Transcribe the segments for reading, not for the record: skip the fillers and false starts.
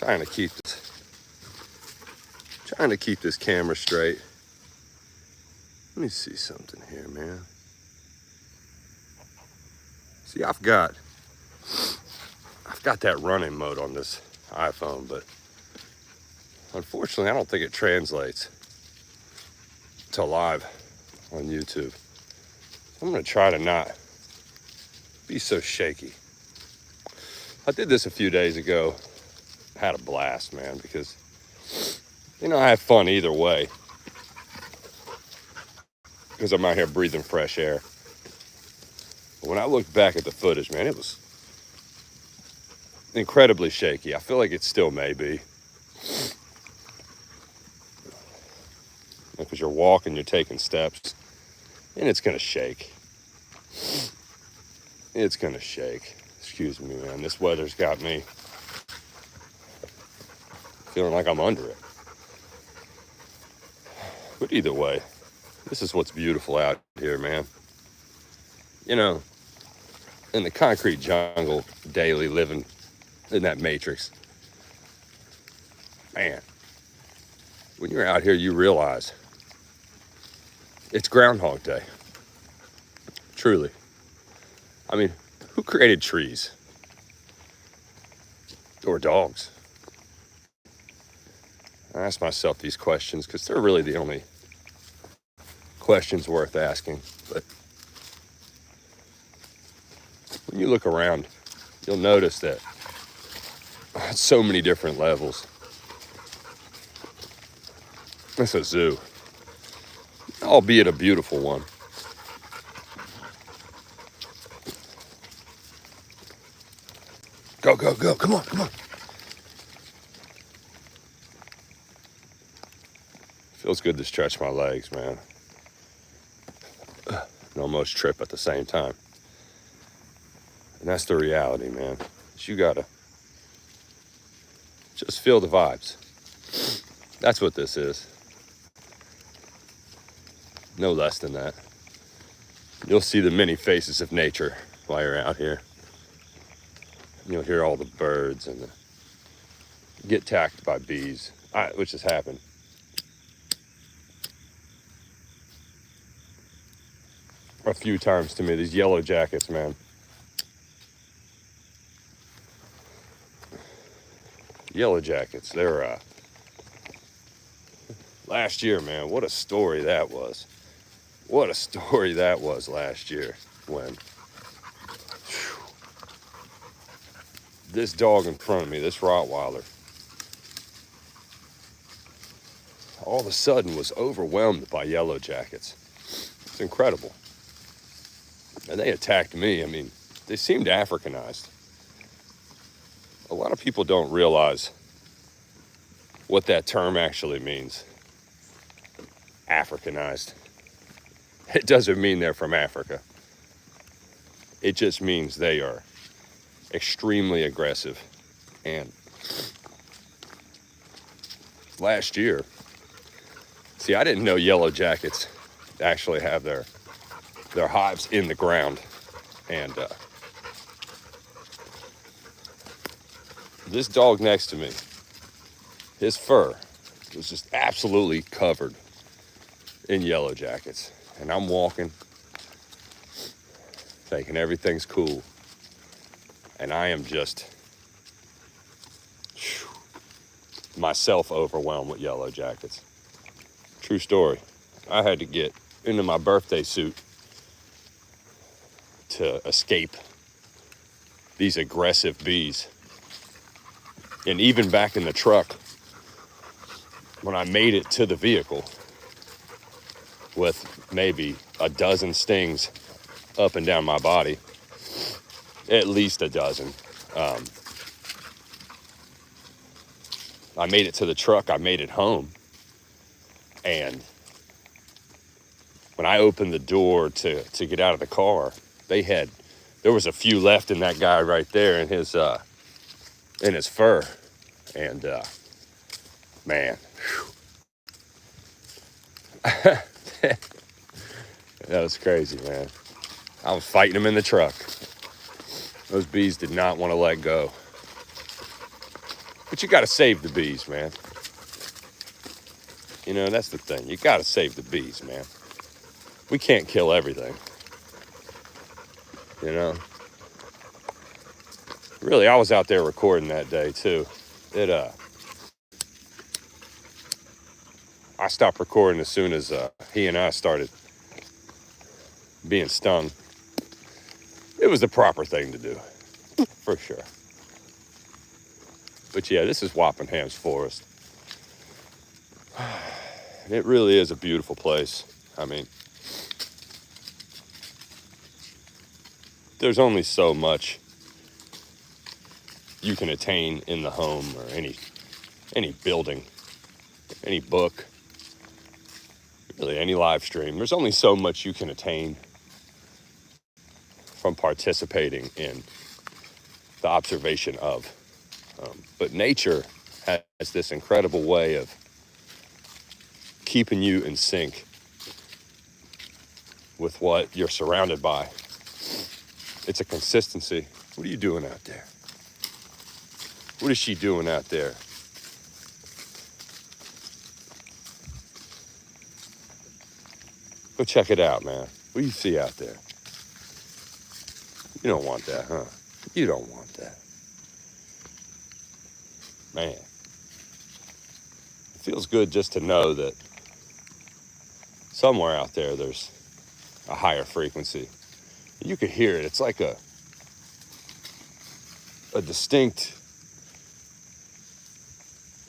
Trying to keep this camera straight. Let me see something here, man. See, I've got that running mode on this iPhone, but unfortunately, I don't think it translates to live on YouTube. I'm gonna try to not be so shaky. I did this a few days ago. Had a blast, man, because I have fun either way, because I'm out here breathing fresh air. But when I looked back at the footage, man, it was incredibly shaky. I feel like it still may be, because you're walking, you're taking steps, and it's gonna shake. It's gonna shake. Excuse me, man. This weather's got me feeling like I'm under it. But either way, this is what's beautiful out here, man. In the concrete jungle, daily living in that matrix, man, when you're out here, you realize it's Groundhog Day. Truly. I mean, who created trees? Or dogs? I ask myself these questions because they're really the only questions worth asking. But when you look around, you'll notice that on so many different levels. It's a zoo, albeit a beautiful one. Go, go, go. Come on, come on. Feels good to stretch my legs, man. And almost trip at the same time. And that's the reality, man. You gotta just feel the vibes. That's what this is. No less than that. You'll see the many faces of nature while you're out here. You'll hear all the birds and get attacked by bees, which has happened. A few times to me. These yellow jackets, man. Yellow jackets, they're last year, man, what a story that was. What a story that was last year when this dog in front of me, this Rottweiler, all of a sudden was overwhelmed by yellow jackets. It's incredible. And they attacked me. I mean, they seemed Africanized. A lot of people don't realize what that term actually means. Africanized. It doesn't mean they're from Africa. It just means they are extremely aggressive. And last year, see, I didn't know yellow jackets actually have their hives in the ground. And this dog next to me, his fur was just absolutely covered in yellow jackets. And I'm walking, thinking everything's cool. And I am just myself overwhelmed with yellow jackets. True story. I had to get into my birthday suit to escape these aggressive bees. And even back in the truck, when I made it to the vehicle with maybe a dozen stings up and down my body, at least a dozen. I made it to the truck, I made it home. And when I opened the door to get out of the car, there was a few left in that guy right there in his fur. And man, that was crazy, man. I was fighting him in the truck. Those bees did not want to let go. But you got to save the bees, man. You know, that's the thing. You got to save the bees, man. We can't kill everything. You know? Really, I was out there recording that day, too. I stopped recording as soon as he and I started being stung. It was the proper thing to do, for sure. But yeah, this is Wappingham's Forest. It really is a beautiful place. I mean, there's only so much you can attain in the home or any building, any book, really any live stream. There's only so much you can attain from participating in the observation of. But nature has this incredible way of keeping you in sync with what you're surrounded by. It's a consistency. What are you doing out there? What is she doing out there? Go check it out, man. What do you see out there? You don't want that, huh? You don't want that. Man. It feels good just to know that somewhere out there there's a higher frequency. You can hear it. It's like a distinct,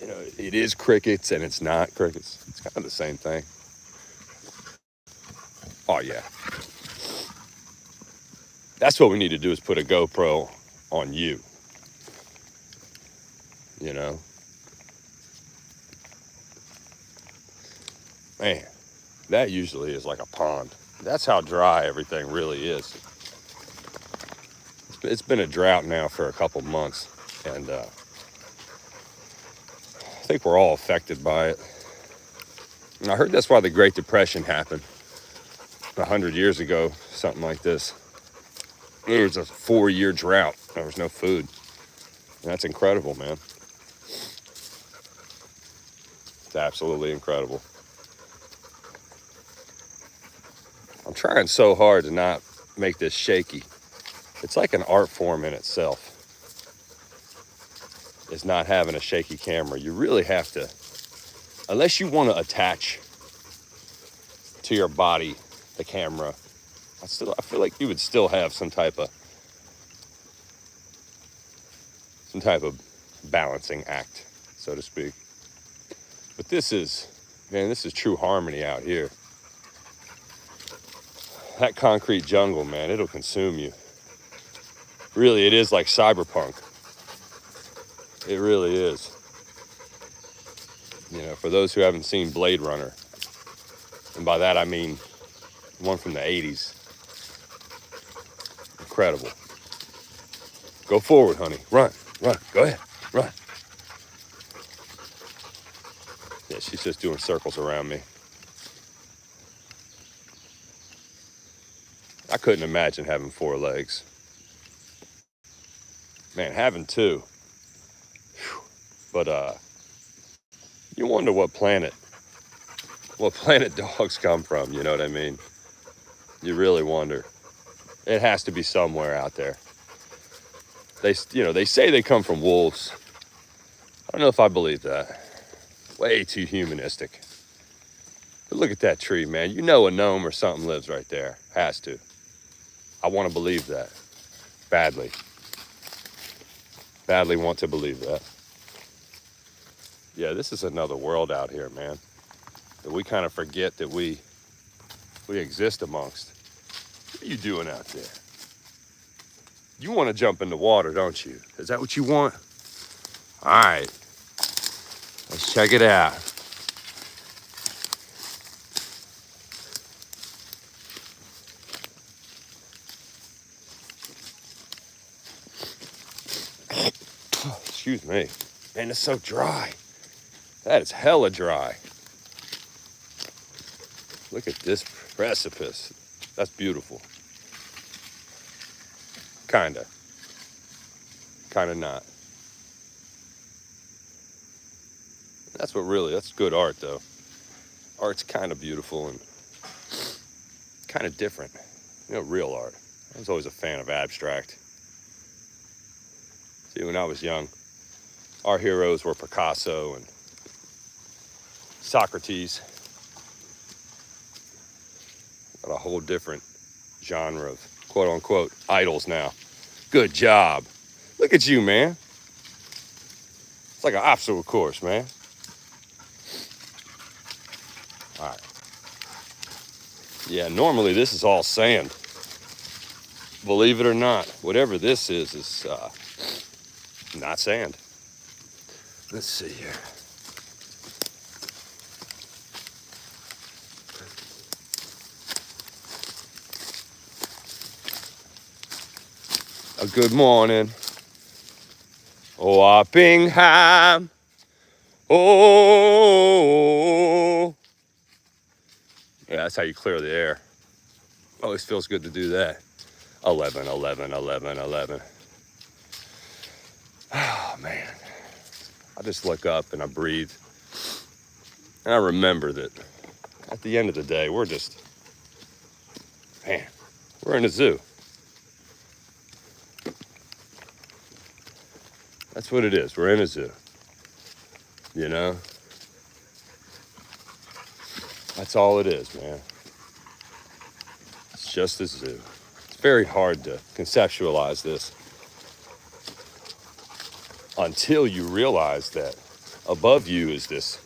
you know, it is crickets and it's not crickets. It's kind of the same thing. Oh, yeah. That's what we need to do, is put a GoPro on you. You know? Man, that usually is like a pond. That's how dry everything really is. It's been a drought now for a couple months, and I think we're all affected by it. And I heard that's why the Great Depression happened 100 years ago, something like this. There was a 4-year drought. There was no food. And that's incredible, man. It's absolutely incredible. I'm trying so hard to not make this shaky. It's like an art form in itself. Is not having a shaky camera. You really have to, unless you want to attach to your body the camera, I feel like you would still have some type of balancing act, so to speak. But this is true harmony out here. That concrete jungle, man, it'll consume you. Really, it is like cyberpunk. It really is. You know, for those who haven't seen Blade Runner, and by that I mean one from the 80s. Incredible. Go forward, honey. Run. Go ahead. Run. Yeah, she's just doing circles around me. I couldn't imagine having 4 legs. Man, having 2. Whew. But you wonder what planet dogs come from, you know what I mean? You really wonder. It has to be somewhere out there. They say they come from wolves. I don't know if I believe that. Way too humanistic. But look at that tree, man. You know a gnome or something lives right there. Has to. I want to believe that. Badly. Badly want to believe that. Yeah, this is another world out here, man. That we kind of forget that we exist amongst. What are you doing out there? You want to jump in the water, don't you? Is that what you want? All right. Let's check it out. Excuse me. Man, it's so dry. That is hella dry. Look at this precipice. That's beautiful. Kinda not. That's good art though. Art's kind of beautiful and kind of different. Real art. I was always a fan of abstract. See, when I was young, our heroes were Picasso and Socrates. Got a whole different genre of quote unquote idols now. Good job. Look at you, man. It's like an obstacle course, man. All right. Yeah, normally this is all sand. Believe it or not, whatever this is not sand. Let's see here. Good morning. Wappingham. Oh. Yeah, that's how you clear the air. Always feels good to do that. 11, 11, 11, 11. Oh, man. I just look up and I breathe. And I remember that at the end of the day, we're in a zoo. That's what it is. We're in a zoo. You know? That's all it is, man. It's just a zoo. It's very hard to conceptualize this until you realize that above you is this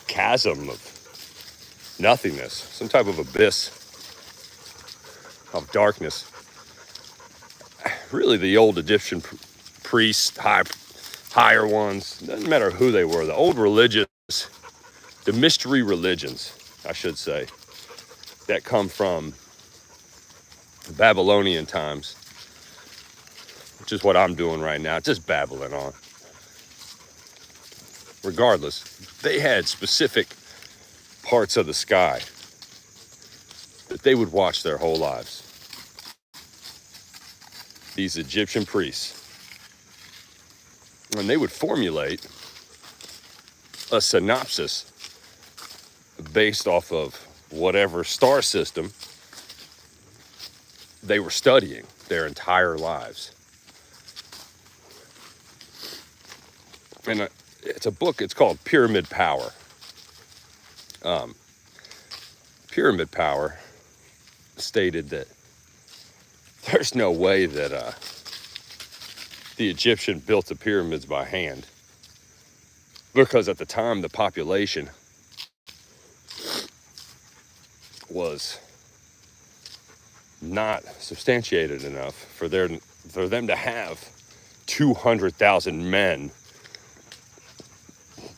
chasm of nothingness, some type of abyss of darkness. Really, the old Egyptian priests, higher ones, doesn't matter who they were, the old religious, the mystery religions, I should say, that come from Babylonian times, which is what I'm doing right now, just babbling on. Regardless, they had specific parts of the sky that they would watch their whole lives. These Egyptian priests. And they would formulate a synopsis based off of whatever star system they were studying their entire lives. And it's a book, it's called Pyramid Power. Pyramid Power stated that there's no way that the Egyptian built the pyramids by hand, because at the time the population was not substantiated enough for them to have 200,000 men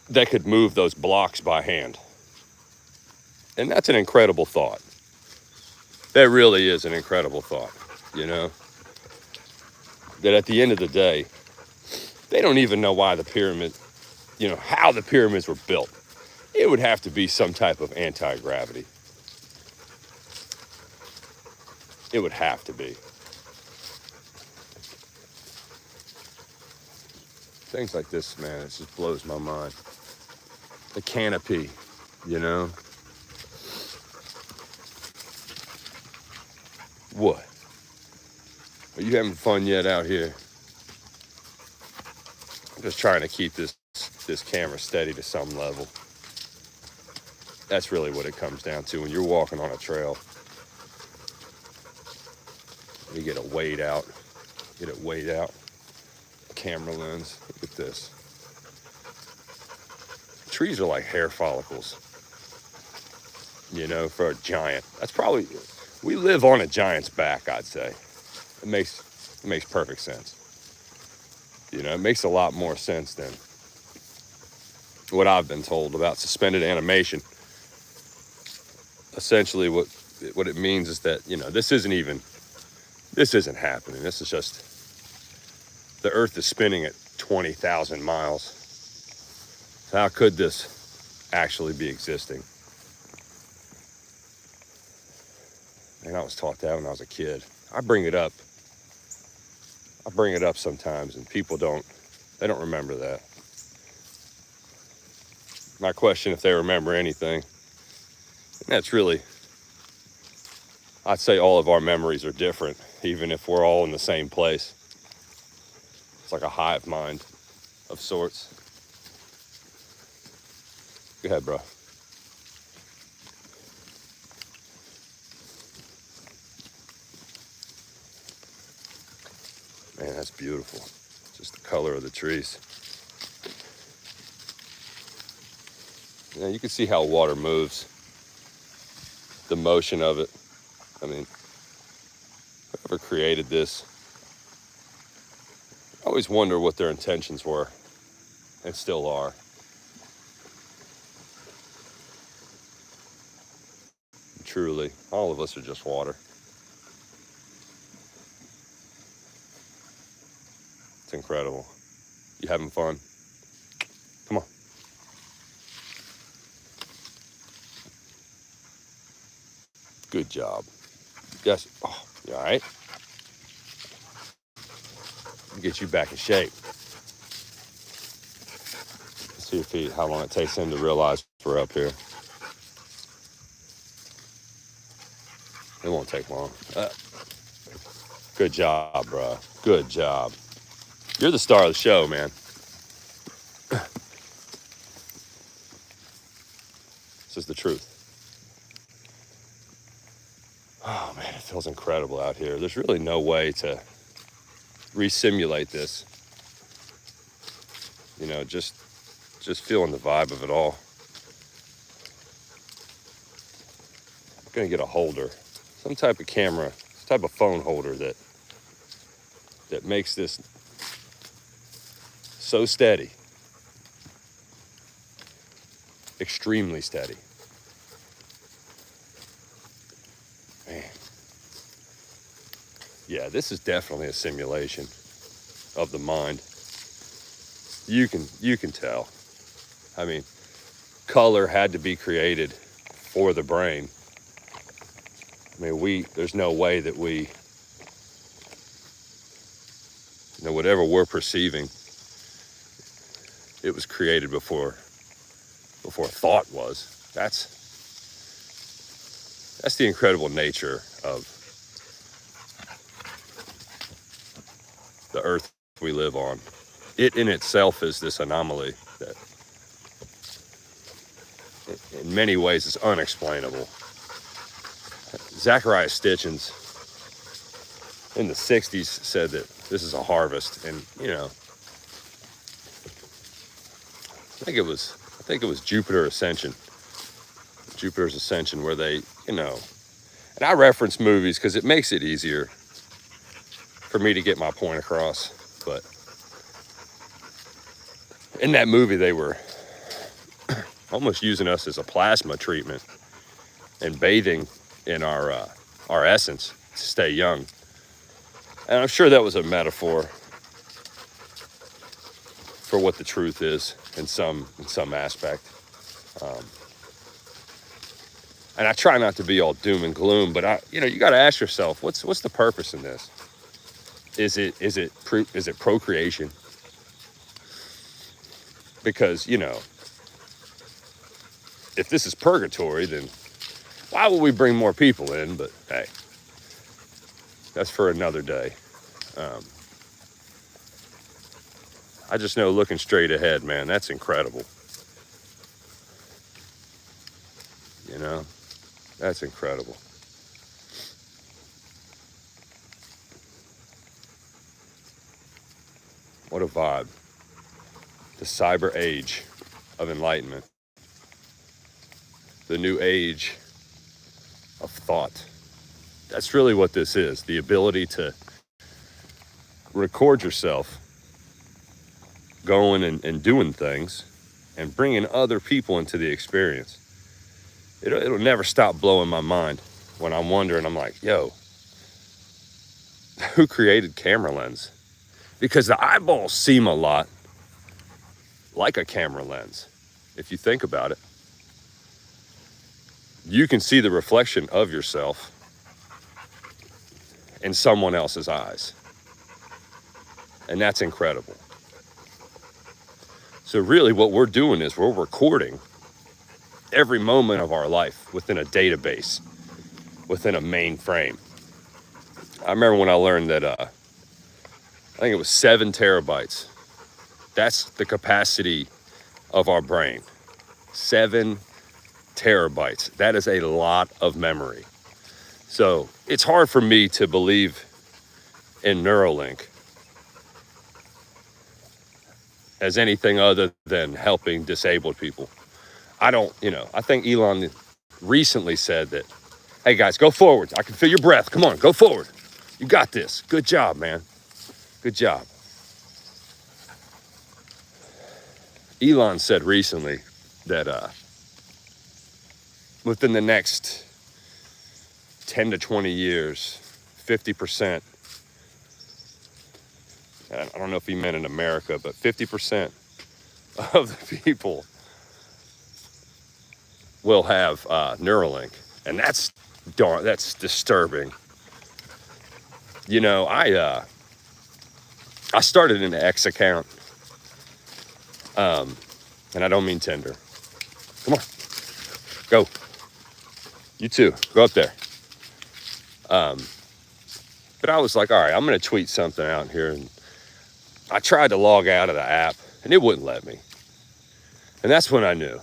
that could move those blocks by hand. And that's an incredible thought. That really is an incredible thought, you know? That at the end of the day, they don't even know why the pyramid, how the pyramids were built. It would have to be some type of anti-gravity. It would have to be. Things like this, man, it just blows my mind. The canopy, you know? What? Are you having fun yet out here? I'm just trying to keep this camera steady to some level. That's really what it comes down to when you're walking on a trail. You get it weighed out. Camera lens. Look at this. Trees are like hair follicles, for a giant. We live on a giant's back, I'd say. It makes perfect sense. It makes a lot more sense than what I've been told about suspended animation. Essentially, what it means is that, this isn't happening. This is just, the Earth is spinning at 20,000 miles. So how could this actually be existing? And I was taught that when I was a kid. I bring it up sometimes, and people don't remember that. my question if they remember anything. And that's really, I'd say all of our memories are different, even if we're all in the same place. It's like a hive mind of sorts. Go ahead, bro. Man, that's beautiful. Just the color of the trees. Yeah, you can see how water moves. The motion of it. I mean, whoever created this, I always wonder what their intentions were, and still are. Truly, all of us are just water. It's incredible. You having fun? Come on. Good job. Yes. Oh, you all right? Get you back in shape. Let's see how long it takes him to realize we're up here. It won't take long. Good job, bro. Good job. You're the star of the show, man. This is the truth. Oh, man, it feels incredible out here. There's really no way to re-simulate this. You know, just feeling the vibe of it all. I'm gonna get a holder, some type of camera, some type of phone holder that makes this so steady, extremely steady. Man, yeah, this is definitely a simulation of the mind. You can tell. I mean, color had to be created for the brain. I mean, there's no way that we, you know, whatever we're perceiving, it was created before thought was. That's the incredible nature of the earth we live on. It in itself is this anomaly that in many ways is unexplainable. Zachariah Stitchens in the 60s said that this is a harvest, and you know, I think it was Jupiter's Ascension, where they, you know, and I reference movies because it makes it easier for me to get my point across. But in that movie, they were almost using us as a plasma treatment and bathing in our essence to stay young. And I'm sure that was a metaphor for what the truth is in some aspect. And I try not to be all doom and gloom, but you got to ask yourself, what's the purpose in this? Is it procreation? Because, you know, if this is purgatory, then why would we bring more people in? But hey, that's for another day. I just know looking straight ahead, man, that's incredible. You know, that's incredible. What a vibe. The cyber age of enlightenment. The new age of thought. That's really what this is. The ability to record yourself going and doing things and bringing other people into the experience. It'll never stop blowing my mind when I'm wondering, I'm like, yo, who created camera lens? Because the eyeballs seem a lot like a camera lens. If you think about it, you can see the reflection of yourself in someone else's eyes. And that's incredible. So really what we're doing is we're recording every moment of our life within a database, within a mainframe. I remember when I learned that, I think it was 7 terabytes. That's the capacity of our brain. 7 terabytes. That is a lot of memory. So it's hard for me to believe in Neuralink as anything other than helping disabled people. I think Elon recently said that, hey guys, go forward. I can feel your breath. Come on, go forward. You got this. Good job, man. Good job. Elon said recently that within the next 10 to 20 years, 50%, I don't know if he meant in America, but 50% of the people will have Neuralink. And that's disturbing. You know, I started an X account, and I don't mean Tinder. Come on, go. You too, go up there. But I was like, all right, I'm gonna tweet something out here, and I tried to log out of the app, and it wouldn't let me. And that's when I knew,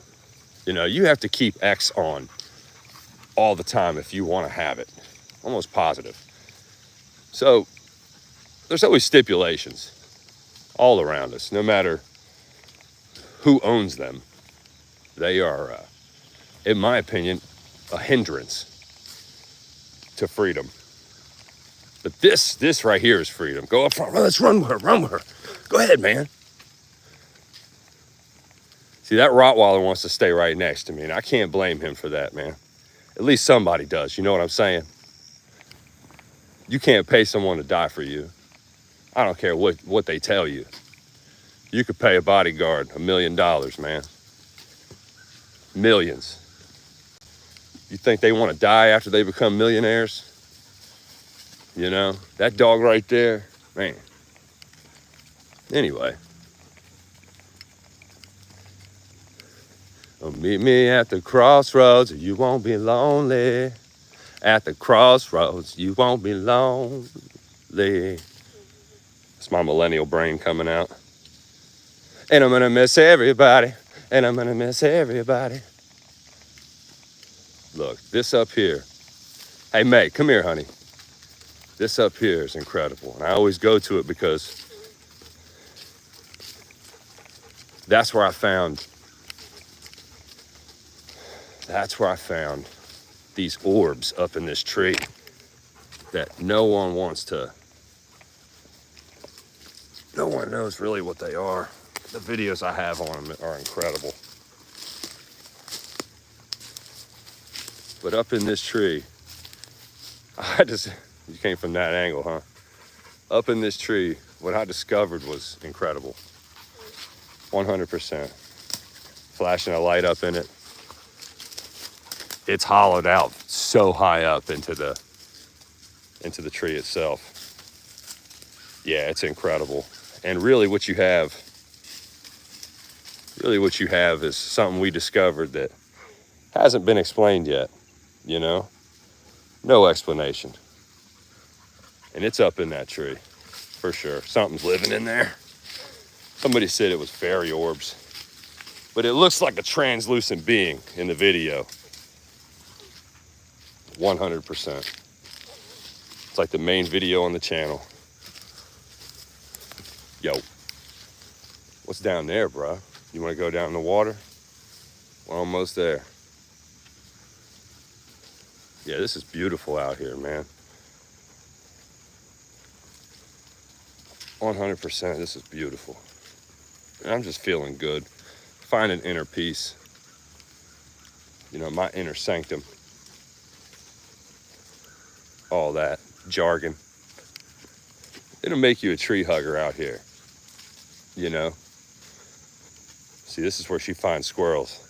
you have to keep X on all the time if you want to have it. Almost positive. So there's always stipulations all around us, no matter who owns them. They are, in my opinion, a hindrance to freedom. But this right here is freedom. Go up front. Let's run with her. Go ahead, man. See, that Rottweiler wants to stay right next to me, and I can't blame him for that, man. At least somebody does. You know what I'm saying? You can't pay someone to die for you. I don't care what they tell you. You could pay a bodyguard $1 million, man. Millions. You think they want to die after they become millionaires? That dog right there, man. Anyway. Oh, meet me at the crossroads, you won't be lonely. At the crossroads, you won't be lonely. It's my millennial brain coming out. And I'm gonna miss everybody. And I'm gonna miss everybody. Look, this up here. Hey, May, come here, honey. This up here is incredible. And I always go to it because that's where I found these orbs up in this tree that no one knows really what they are. The videos I have on them are incredible. But up in this tree, you came from that angle, huh? Up in this tree, what I discovered was incredible. 100%. Flashing a light up in it. It's hollowed out so high up into the tree itself. Yeah, it's incredible. And really what you have is something we discovered that hasn't been explained yet, No explanation. And it's up in that tree, for sure. Something's living in there. Somebody said it was fairy orbs. But it looks like a translucent being in the video. 100%. It's like the main video on the channel. Yo, what's down there, bro? You want to go down in the water? We're almost there. Yeah, this is beautiful out here, man. 100%, this is beautiful. And I'm just feeling good. Finding inner peace. My inner sanctum. All that jargon. It'll make you a tree hugger out here. See, this is where she finds squirrels.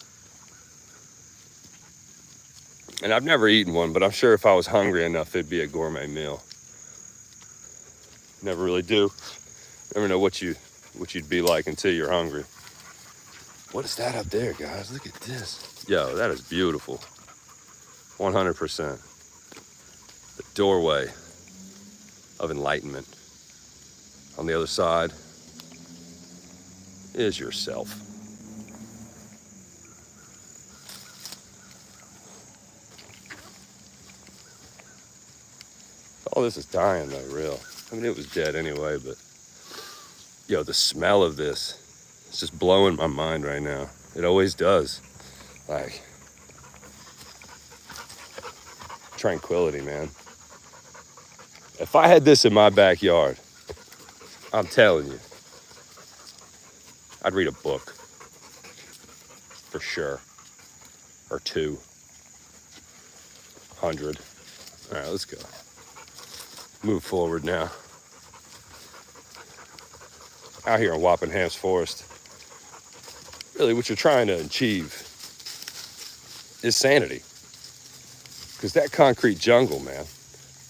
And I've never eaten one, but I'm sure if I was hungry enough, it'd be a gourmet meal. Never really do. Never know what you'd be like until you're hungry. What is that up there, guys? Look at this. Yo, that is beautiful. 100%. The doorway of enlightenment. On the other side is yourself. All this is dying though, real. I mean, it was dead anyway, but yo, the smell of this, it's just blowing my mind right now. It always does. Like, tranquility, man. If I had this in my backyard, I'm telling you, I'd read a book. For sure. Or 200. All right, let's go. Move forward now. Out here in Wappingham's Forest, really what you're trying to achieve is sanity. Because that concrete jungle, man,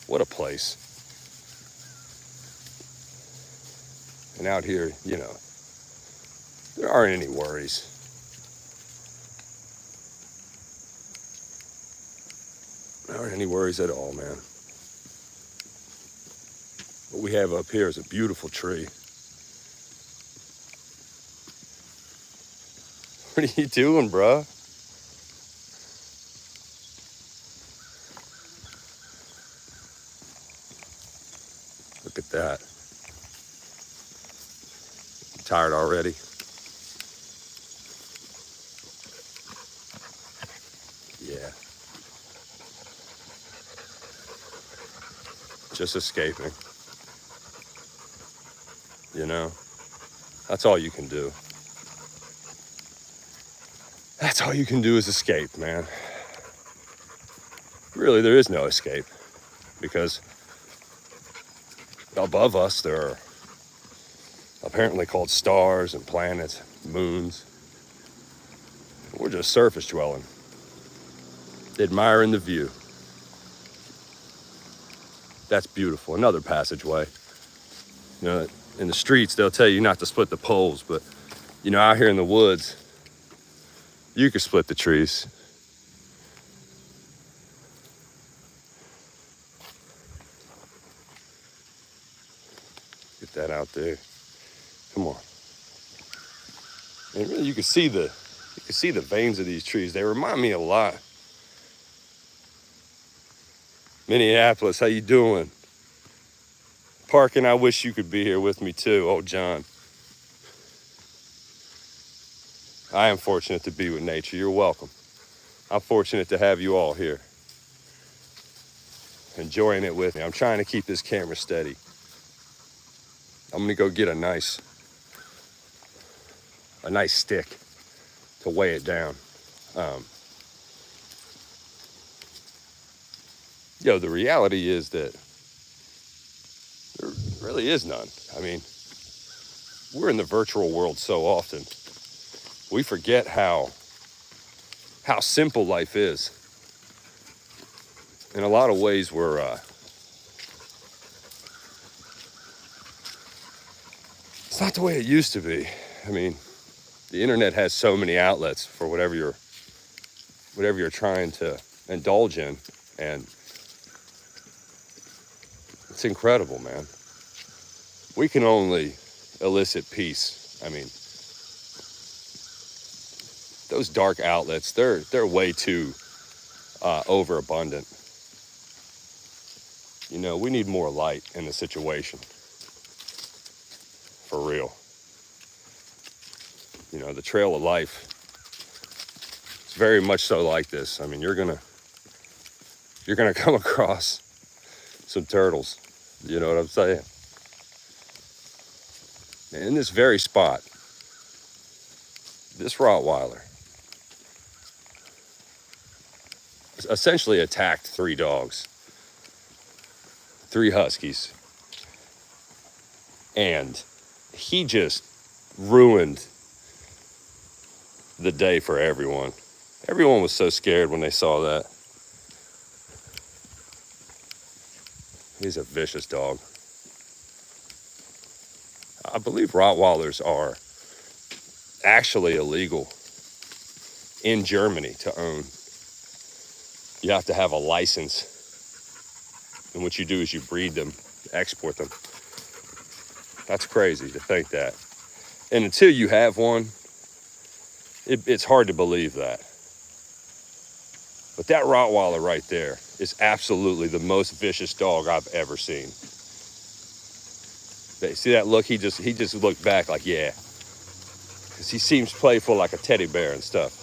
what a place. And out here, you know, there aren't any worries. There aren't any worries at all, man. What we have up here is a beautiful tree. What are you doing, bruh? Look at that. I'm tired already. Yeah. Just escaping. You know? That's all you can do. That's all you can do is escape, man. Really, there is no escape. Because above us, there are apparently called stars and planets, moons. We're just surface dwelling, admiring the view. That's beautiful. Another passageway. You know, in the streets, they'll tell you not to split the poles, but, you know, out here in the woods, you can split the trees. Get that out there. Come on. And really, you can see the veins of these trees. They remind me a lot. Minneapolis, how you doing? Parkin, I wish you could be here with me too. Oh, John. I am fortunate to be with nature. You're welcome. I'm fortunate to have you all here, enjoying it with me. I'm trying to keep this camera steady. I'm gonna go get a nice stick to weigh it down. The reality is that there really is none. I mean, we're in the virtual world so often. We forget how simple life is. In a lot of ways, it's not the way it used to be. I mean, the internet has so many outlets for whatever you're trying to indulge in, and it's incredible, man. We can only elicit peace. I mean, those dark outlets, they're way too overabundant. You know, we need more light in the situation. For real. You know, the trail of life, it's very much so like this. I mean, you're gonna come across some turtles. You know what I'm saying? And in this very spot, this Rottweiler essentially attacked 3 dogs, 3 huskies, and he just ruined the day for everyone. Everyone was so scared when they saw that. He's a vicious dog. I believe Rottweilers are actually illegal in Germany to own. You have to have a license. And what you do is you breed them, export them. That's crazy to think that. And until you have one, it's hard to believe that. But that Rottweiler right there is absolutely the most vicious dog I've ever seen. See that look? He just looked back like, yeah. Because he seems playful like a teddy bear and stuff.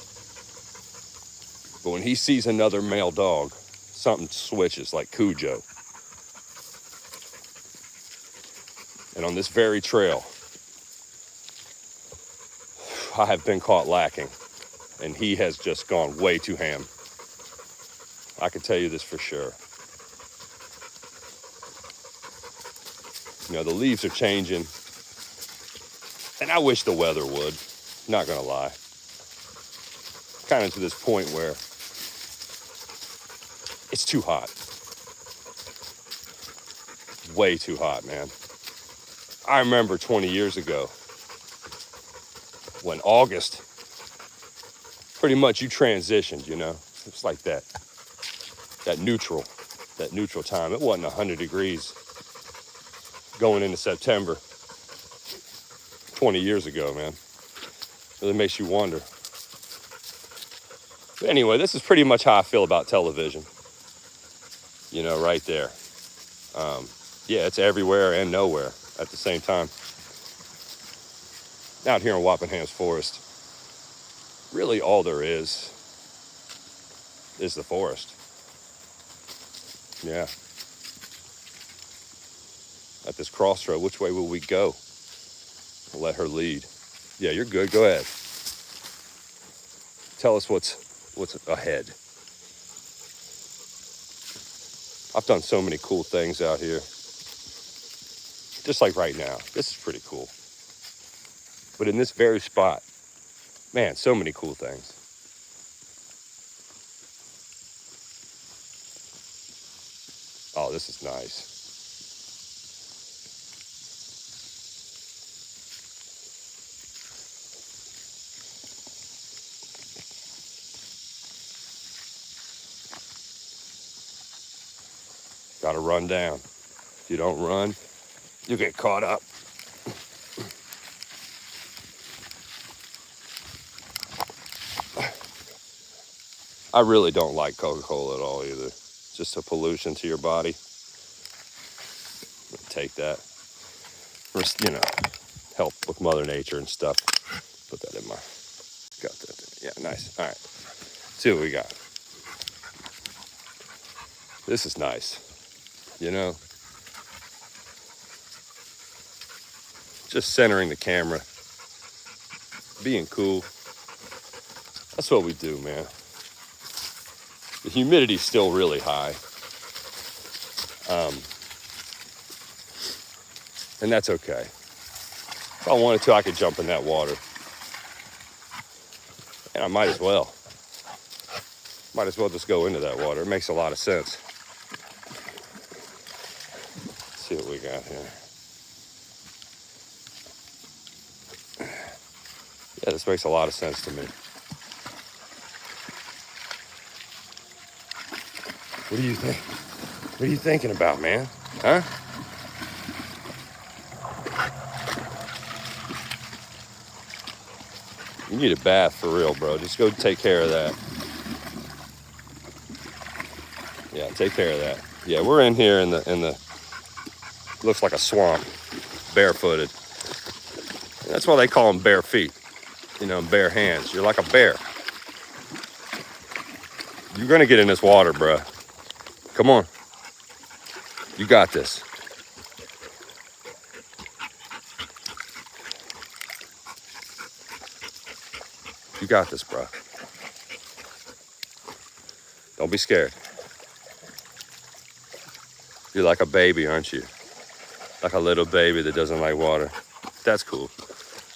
But when he sees another male dog, something switches like Cujo. And on this very trail, I have been caught lacking. And he has just gone way too ham. I can tell you this for sure. You know, the leaves are changing. And I wish the weather would. Not gonna lie. Kind of to this point where it's too hot. Way too hot, man. I remember 20 years ago when August, pretty much you transitioned, you know. It's like that neutral time. It wasn't 100 degrees going into September 20 years ago, man. Really makes you wonder. But anyway, this is pretty much how I feel about television. You know, right there. Yeah, it's everywhere and nowhere at the same time. Out here in Wappingham's Forest, really all there is the forest. Yeah. At this crossroad, which way will we go? We'll let her lead. Yeah, you're good. Go ahead. Tell us what's ahead. I've done so many cool things out here. Just like right now. This is pretty cool. But in this very spot, man, so many cool things. Oh, this is nice. Gotta run down. If you don't run, you get caught up. I really don't like Coca-Cola at all either. It's just a pollution to your body. Take that. You know, help with Mother Nature and stuff. Put that in my, got that. Yeah, nice. All right. See what we got. This is nice. You know, just centering the camera, being cool. That's what we do, man. The humidity's still really high. And that's okay. If I wanted to, I could jump in that water. And I might as well. Might as well just go into that water. It makes a lot of sense. Let's see what we got here. Yeah, this makes a lot of sense to me. What do you think? What are you thinking about, man? Huh? You need a bath for real, bro. Just go take care of that. Yeah, take care of that. Yeah, we're in here in the looks like a swamp, barefooted. And that's why they call them bare feet. You know, bare hands. You're like a bear. You're gonna get in this water, bro. Come on. You got this. You got this, bro. Don't be scared. You're like a baby, aren't you? Like a little baby that doesn't like water. That's cool.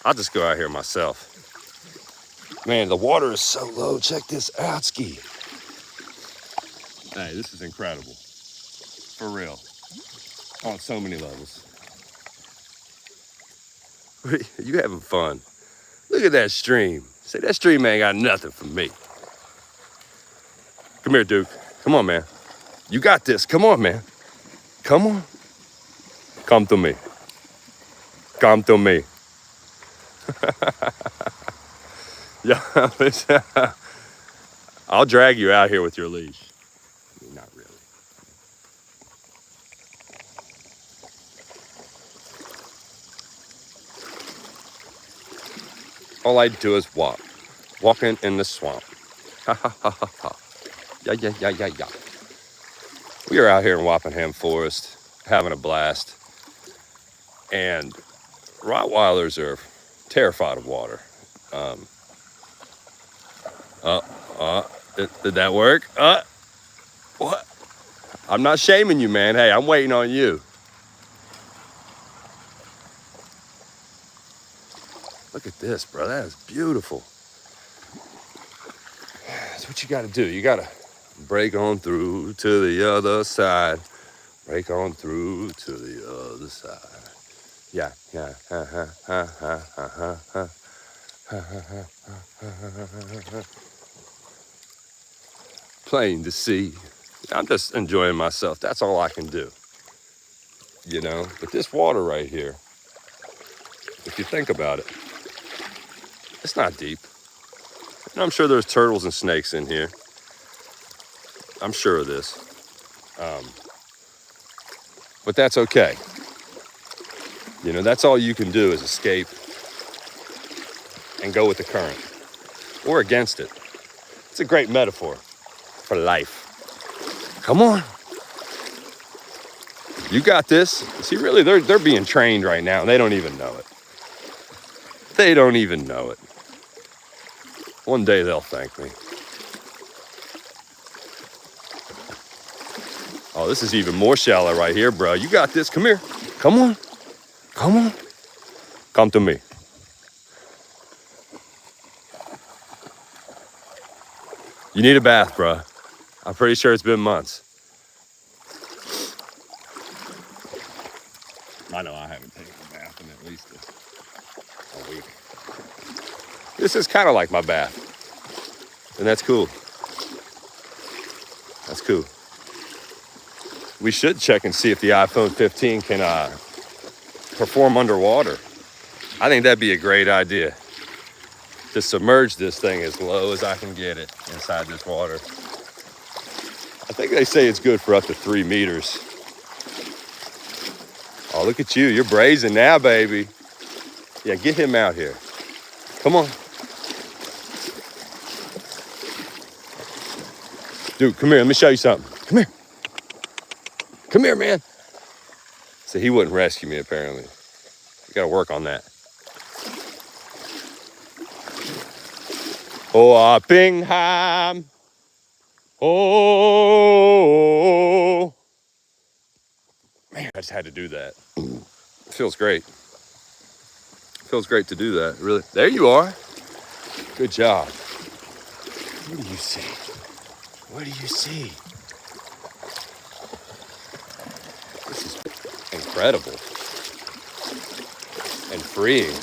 I'll just go out here myself. Man, the water is so low. Check this out, ski. Hey, this is incredible. For real. On so many levels. You having fun. Look Look at that stream. Say, that stream ain't got nothing for me. Come here, Duke. Come on, man. You got this. Come on, man. Come on. Come to me. Come to me. Yeah, I'll drag you out here with your leash. Not really. All I do is walk. Walking in the swamp. Ha ha ha ha ha. Yeah, yeah, yeah, yeah, yeah. We are out here in Wappingham Forest, having a blast. And Rottweilers are terrified of water. Did that work? What? I'm not shaming you, man. Hey, I'm waiting on you. Look at this, bro. That is beautiful. That's what you got to do. You got to break on through to the other side. Break on through to the other side. Yeah, yeah. Plain to see. I'm just enjoying myself. That's all I can do. You know, but this water right here, if you think about it, it's not deep. And I'm sure there's turtles and snakes in here. I'm sure of this. But that's okay. You know, that's all you can do is escape and go with the current or against it. It's a great metaphor for life. Come on. You got this. See, really, they're being trained right now. They don't even know it. They don't even know it. One day they'll thank me. Oh, this is even more shallow right here, bro. You got this. Come here. Come on. Come on. Come to me. You need a bath, bro. I'm pretty sure it's been months. I know I haven't taken a bath in at least a week. This is kind of like my bath. And that's cool. That's cool. We should check and see if the iPhone 15 can perform underwater. I think that'd be a great idea. To submerge this thing as low as I can get it inside this water. I think they say it's good for up to 3 meters. Oh, look at you. You're brazen now, baby. Yeah, get him out here. Come on. Dude, come here. Let me show you something. Come here. Come here, man. So he wouldn't rescue me, apparently. We got to work on that. Oh, Wappingham. Oh. Man, I just had to do that. It feels great. It feels great to do that, really. There you are. Good job. What do you see? What do you see? This is incredible. And freeing.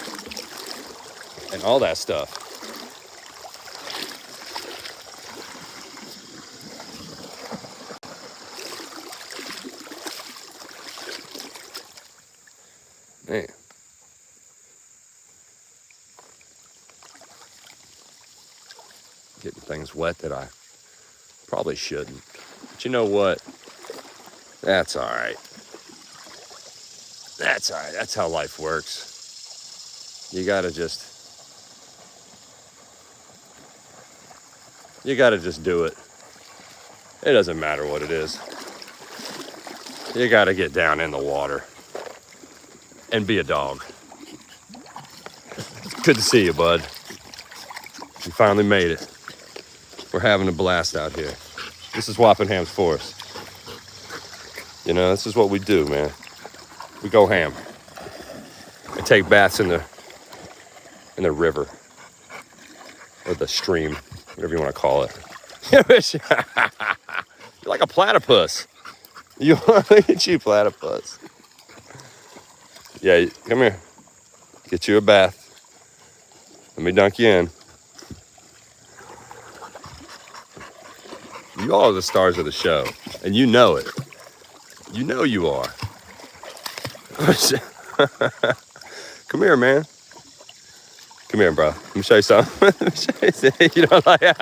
And all that stuff. Man. Getting things wet that I probably shouldn't. But you know what? That's all right. That's all right. That's how life works. You gotta just do it. It doesn't matter what it is. You gotta get down in the water and be a dog. It's good to see you, bud. You finally made it. We're having a blast out here. This is Wappingham's Forest. You know, this is what we do, man. We go ham. And take baths in the river. Or the stream, whatever you want to call it. You're like a platypus. Look at you, platypus. Yeah, come here. Get you a bath. Let me dunk you in. You all are the stars of the show, and you know it. You know you are. Come here, man. Come here, bro. Let me show you something. Let me show you something. You don't like it?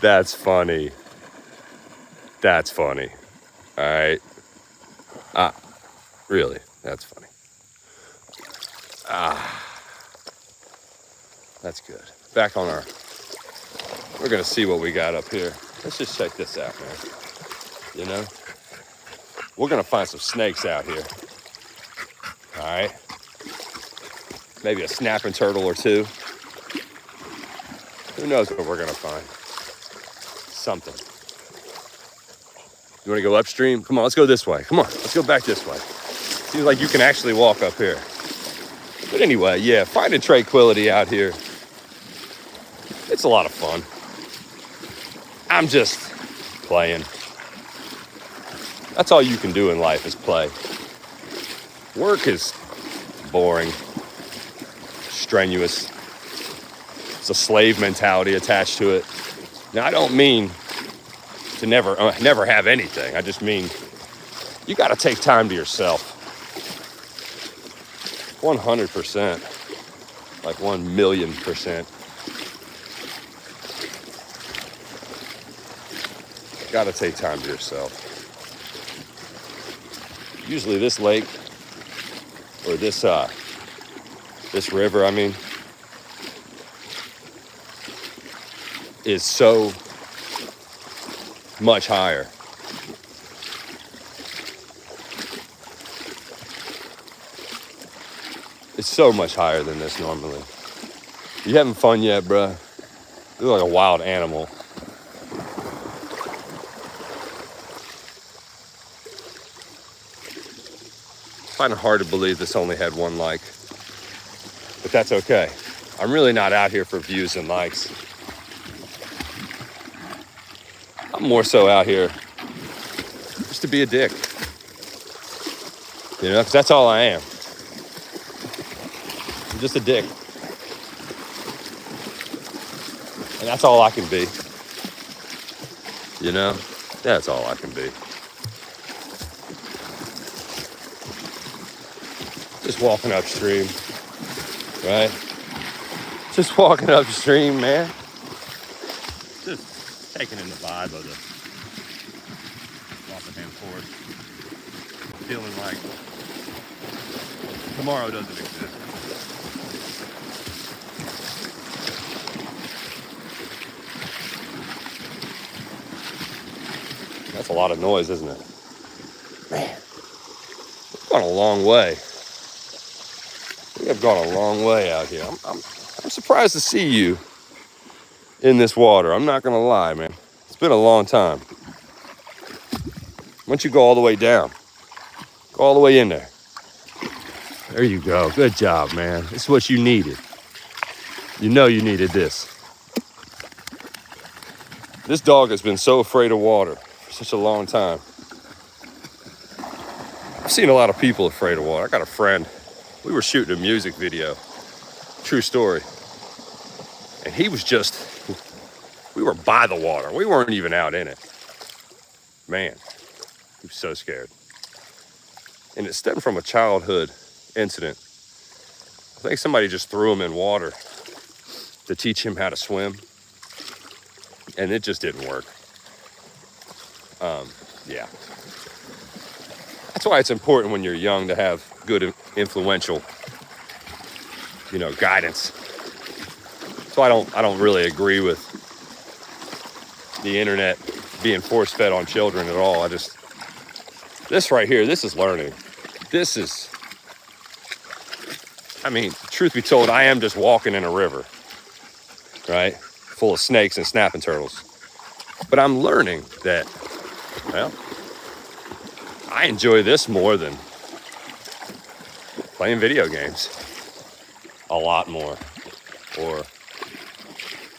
That's funny. That's funny. All right. Really, that's funny. That's good. Back on our, we're gonna see what we got up here. Let's just check this out, man. You know, we're gonna find some snakes out here. All right. Maybe a snapping turtle or two. Who knows what we're gonna find? Something. You wanna go upstream? Come on, let's go this way. Come on, let's go back this way. Seems like you can actually walk up here. But anyway, yeah, finding tranquility out here, it's a lot of fun. I'm just playing. That's all you can do in life is play. Work is boring, strenuous. It's a slave mentality attached to it. Now, I don't mean to never have anything. I just mean you got to take time to yourself. 100%, like 1,000,000%. Got to take time to yourself. Usually this lake, or this river, I mean, is so much higher. It's so much higher than this normally. You having fun yet, bruh? You look like a wild animal. I find it hard to believe this only had 1 like, but that's okay. I'm really not out here for views and likes. I'm more so out here just to be a dick. You know, because that's all I am. I'm just a dick. And that's all I can be. You know? That's all I can be. Just walking upstream, right? Just walking upstream, man. Just taking in the vibe of the Rottie Forest. Feeling like tomorrow doesn't exist. That's a lot of noise, isn't it? Man, we've gone a long way. We have gone a long way out here. I'm surprised to see you in this water. I'm not gonna lie, man. It's been a long time. Why don't you go all the way down? Go all the way in there. There you go. Good job, man. This is what you needed. You know you needed this. This dog has been so afraid of water for such a long time. I've seen a lot of people afraid of water. I got a friend. We were shooting a music video. True story. And he was just, we were by the water. We weren't even out in it. Man, he was so scared. And it stemmed from a childhood incident. I think somebody just threw him in water to teach him how to swim. And it just didn't work. Yeah. That's why it's important when you're young to have good, influential, guidance. So I don't really agree with the internet being force-fed on children at all. This right here, this is learning. Truth be told, I am just walking in a river, right? Full of snakes and snapping turtles. But I'm learning that, well, I enjoy this more than playing video games. A lot more. Or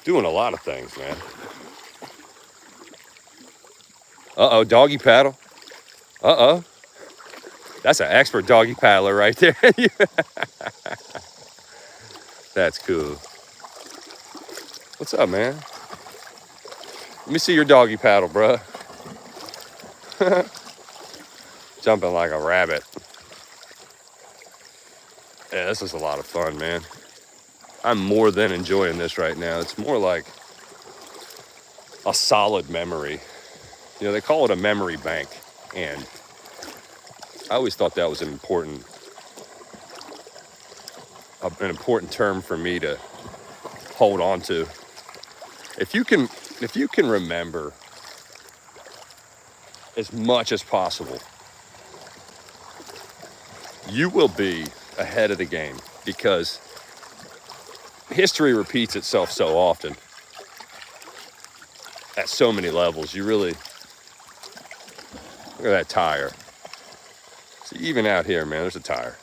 doing a lot of things, man. Uh-oh, doggy paddle. Uh-oh. That's an expert doggy paddler right there. That's cool. What's up, man? Let me see your doggy paddle, bruh. Jumping like a rabbit. Yeah, this is a lot of fun, man. I'm more than enjoying this right now. It's more like a solid memory. You know, they call it a memory bank. And I always thought that was an important term for me to hold on to. If you can remember as much as possible, you will be ahead of the game, because history repeats itself so often at so many levels. You really look at that tire. See, even out here, man, there's a tire.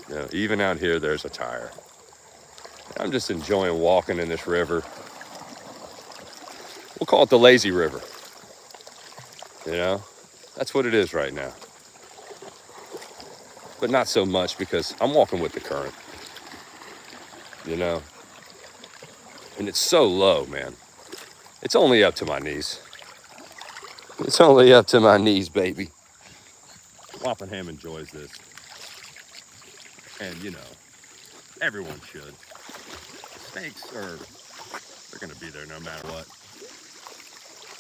You know, even out here, there's a tire. I'm just enjoying walking in this river. We'll call it the lazy river. You know, that's what it is right now. But not so much, because I'm walking with the current. You know, and it's so low, man. It's only up to my knees. It's only up to my knees, baby. Wappingham enjoys this. And, you know, everyone should. Snakes they're going to be there no matter what.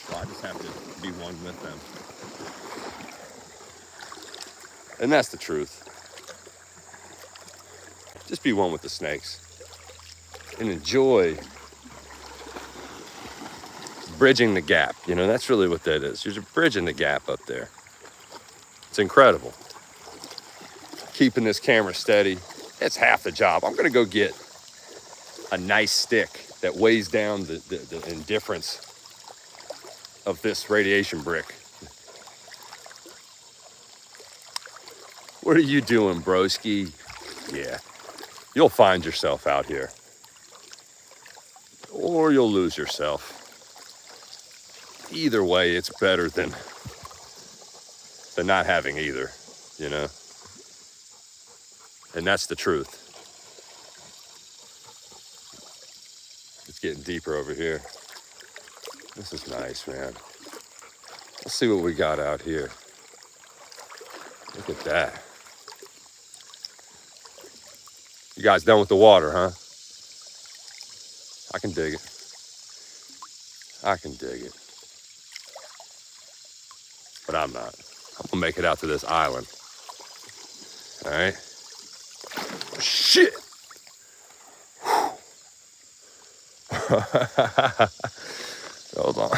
So I just have to be one with them. And that's the truth. Just be one with the snakes. And enjoy bridging the gap. You know, that's really what that is. You're bridging the gap up there. It's incredible. Keeping this camera steady, it's half the job. I'm going to go get a nice stick that weighs down the indifference of this radiation brick. What are you doing, broski? Yeah, you'll find yourself out here. Or you'll lose yourself. Either way, it's better than not having either, you know? And that's the truth. It's getting deeper over here. This is nice, man. Let's see what we got out here. Look at that. You guys done with the water, huh? I can dig it. I can dig it. But I'm not. I'm gonna make it out to this island. All right? Shit! Hold on.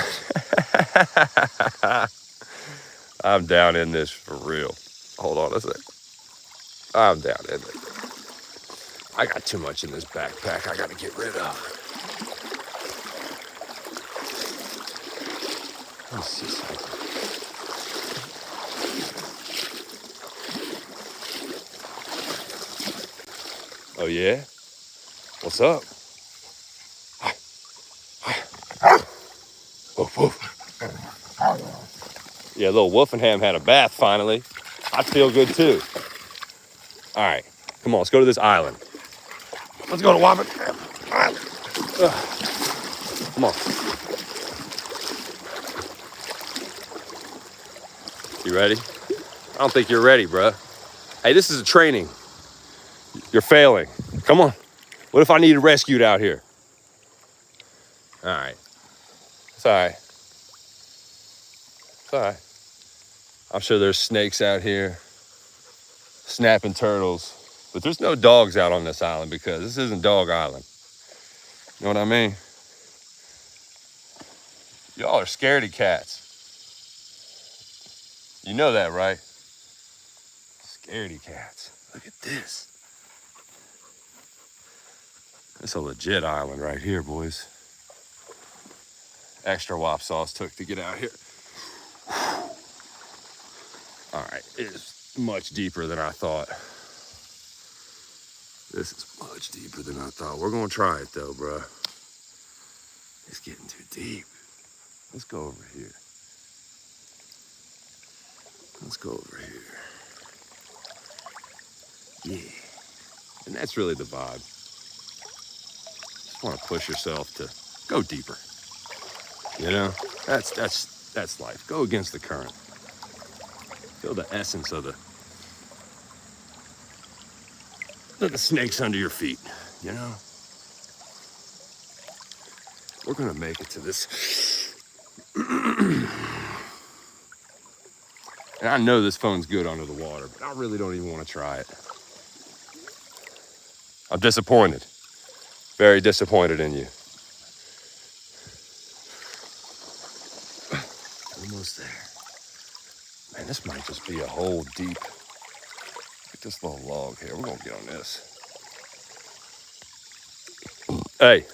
I'm down in this for real. Hold on a sec. I'm down in it. I got too much in this backpack I gotta get rid of. Let me see something. Oh yeah? What's up? Woof, woof. Yeah, little Wolfenham had a bath finally. I feel good too. All right, come on, let's go to this island. Let's go to Wolfenham Island. Come on. You ready? I don't think you're ready, bruh. Hey, this is a training. You're failing. Come on. What if I needed rescued out here? All right. It's all right. It's all right. I'm sure there's snakes out here, snapping turtles, but there's no dogs out on this island, because this isn't Dog Island. You know what I mean? Y'all are scaredy cats. You know that, right? Scaredy cats. Look at this. It's a legit island right here, boys. Extra wop sauce took to get out here. All right, it is much deeper than I thought. This is much deeper than I thought. We're gonna try it though, bro. It's getting too deep. Let's go over here. Let's go over here. Yeah. And that's really the vibe. Just want to push yourself to go deeper. You know, that's life. Go against the current. Feel the essence of the snakes under your feet. You know, we're gonna make it to this. And I know this phone's good under the water, but I really don't even want to try it. I'm disappointed. Very disappointed in you. Almost there. Man, this might just be a hole deep. Look at this little log here. We're gonna get on this. Hey,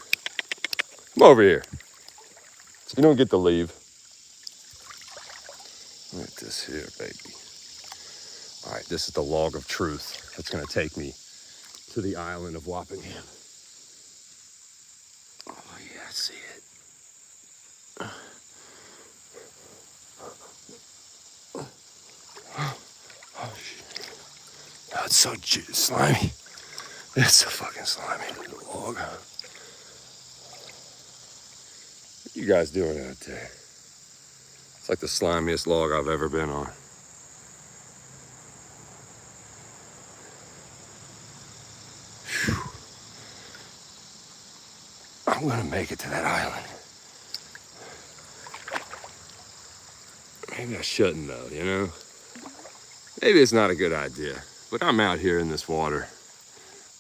come over here. You don't get to leave. Look at this here, baby. All right, this is the log of truth that's gonna take me to the island of Wappingham. Oh yeah, I see it. Oh shit. Oh, it's so slimy. It's so fucking slimy, the log. What are you guys doing out there? It's like the slimiest log I've ever been on. Whew. I'm gonna make it to that island. Maybe I shouldn't though, you know? Maybe it's not a good idea, but I'm out here in this water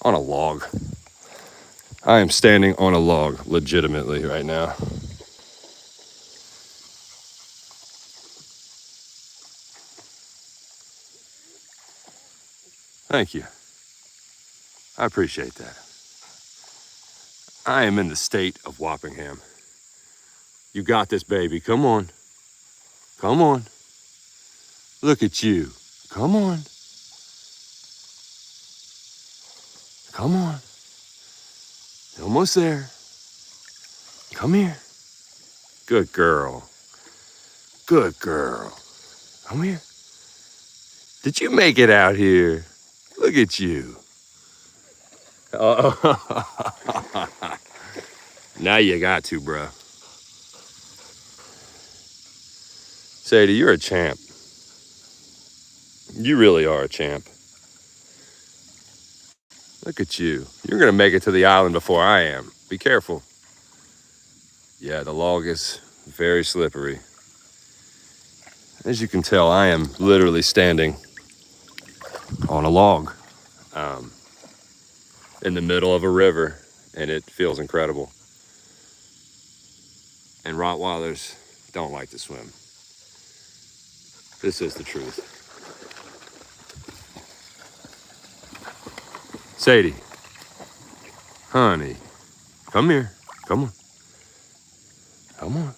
on a log. I am standing on a log legitimately right now. Thank you. I appreciate that. I am in the state of Wappingham. You got this, baby. Come on. Come on. Look at you. Come on. Come on. You're almost there. Come here. Good girl. Good girl. Come here. Did you make it out here? Look at you. Now you got to, bro. Sadie, you're a champ. You really are a champ. Look at you. You're gonna make it to the island before I am. Be careful. Yeah, the log is very slippery. As you can tell, I am literally standing on a log in the middle of a river, and it feels incredible. And Rottweilers don't like to swim. This is the truth. Sadie, honey, come here. Come on. Come on.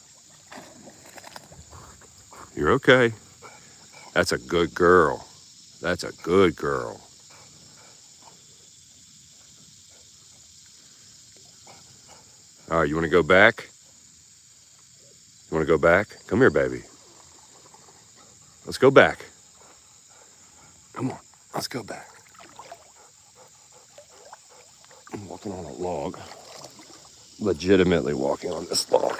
You're okay. That's a good girl. That's a good girl. All right, you want to go back? You want to go back? Come here, baby. Let's go back. Come on, let's go back. I'm walking on a log. Legitimately walking on this log.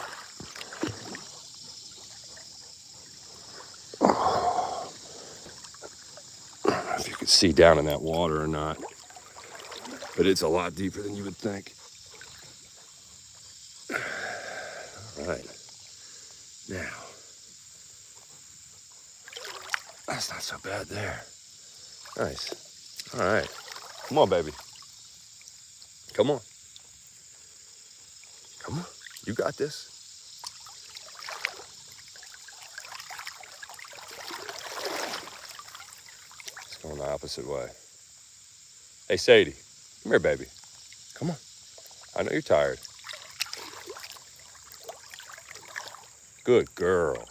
I don't know if you can see down in that water or not, but it's a lot deeper than you would think. All right. Now, that's not so bad there. Nice. All right. Come on, baby. Come on. Come on. You got this. It's going the opposite way. Hey, Sadie. Come here, baby. Come on. I know you're tired. Good girl.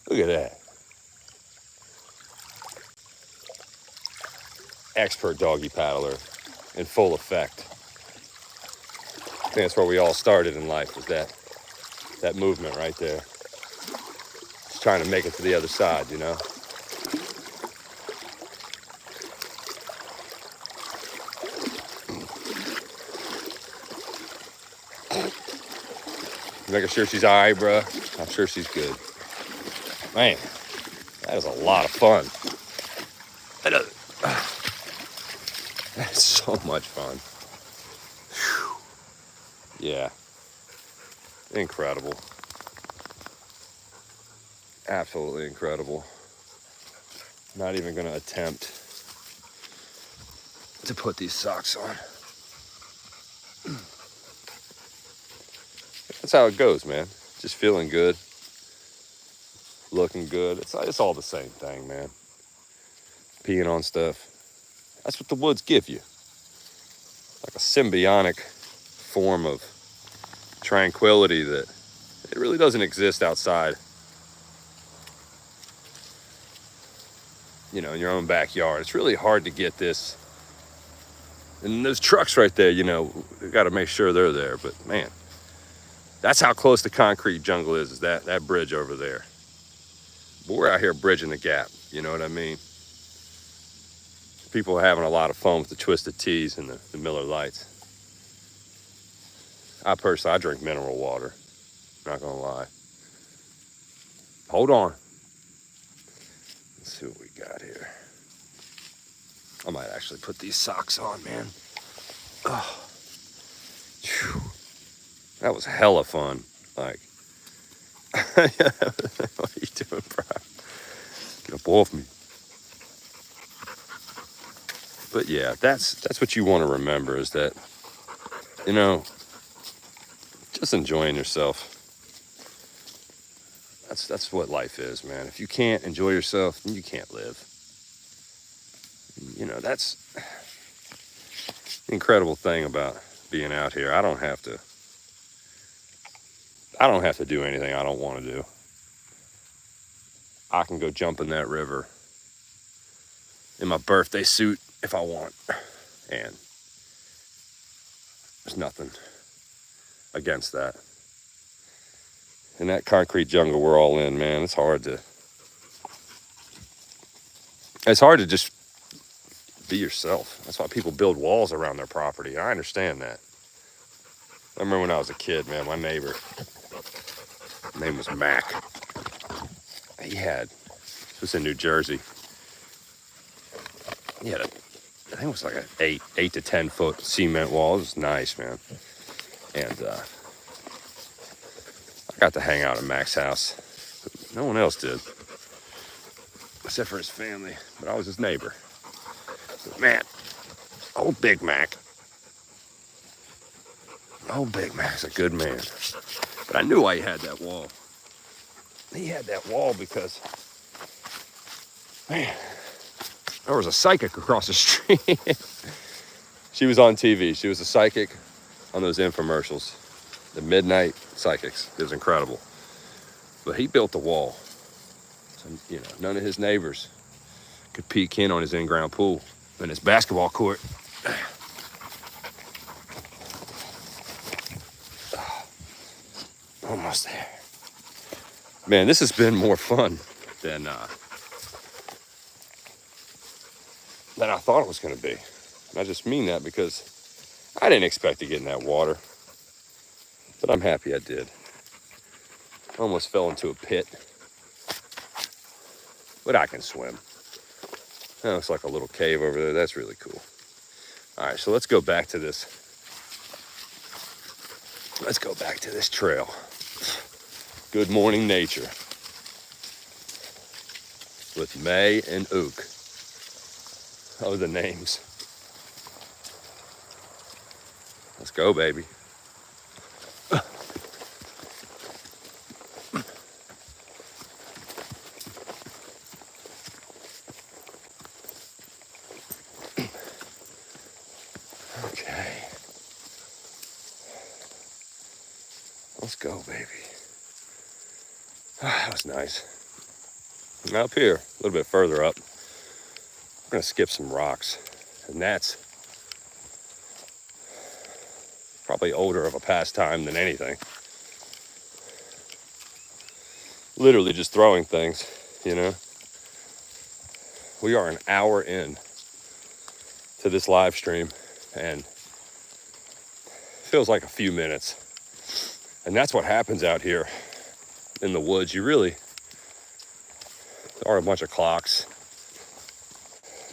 Look at that. Expert doggy paddler in full effect. I think that's where we all started in life, was that movement right there. Just trying to make it to the other side, you know? making sure she's all right, bro. I'm sure she's good. Man, that is a lot of fun. That's so much fun. Whew. Yeah. Incredible. Absolutely incredible. Not even going to attempt to put these socks on. That's how it goes, man. Just feeling good, looking good. It's all the same thing, man. Peeing on stuff. That's what the woods give you. Like a symbiotic form of tranquility that it really doesn't exist outside. You know, in your own backyard. It's really hard to get this. And those trucks right there, you know, we got to make sure they're there. But man, that's how close the concrete jungle is that bridge over there. But we're out here bridging the gap. You know what I mean? People are having a lot of fun with the Twisted Teas and the Miller Lights. I drink mineral water. Not gonna lie. Hold on. Let's see what we got here. I might actually put these socks on, man. Oh, whew. That was hella fun. Like, what are you doing, bro? Get up off me. But yeah, that's what you want to remember is that, you know, just enjoying yourself. That's what life is, man. If you can't enjoy yourself, then you can't live. You know, that's the incredible thing about being out here. I don't have to do anything I don't want to do. I can go jump in that river in my birthday suit if I want. And there's nothing against that. In that concrete jungle we're all in, man, it's hard to just be yourself. That's why people build walls around their property. I understand that. I remember when I was a kid, man, my neighbor, his name was Mac. This was in New Jersey. He had I think it was like an 8 to 10 foot cement wall. It was nice, man. And I got to hang out at Mac's house. No one else did, except for his family. But I was his neighbor. But man, old Big Mac. Old Big Mac's a good man. But I knew why he had that wall. He had that wall because, man, there was a psychic across the street. She was on TV. She was a psychic on those infomercials. The midnight psychics. It was incredible. But he built the wall. So, you know, none of his neighbors could peek in on his in-ground pool and his basketball court. Almost there. Man, this has been more fun than I thought it was going to be. And I just mean that because I didn't expect to get in that water. But I'm happy I did. I almost fell into a pit. But I can swim. That looks like a little cave over there. That's really cool. All right, so let's go back to this. Let's go back to this trail. Good morning, nature. With May and Ook. Oh, the names. Let's go, baby. Okay. Let's go, baby. That was nice. And up here, a little bit further up, we're going to skip some rocks. And that's probably older of a pastime than anything. Literally just throwing things, you know. We are an hour in to this live stream, and it feels like a few minutes. And that's what happens out here in the woods. You really are a bunch of clocks,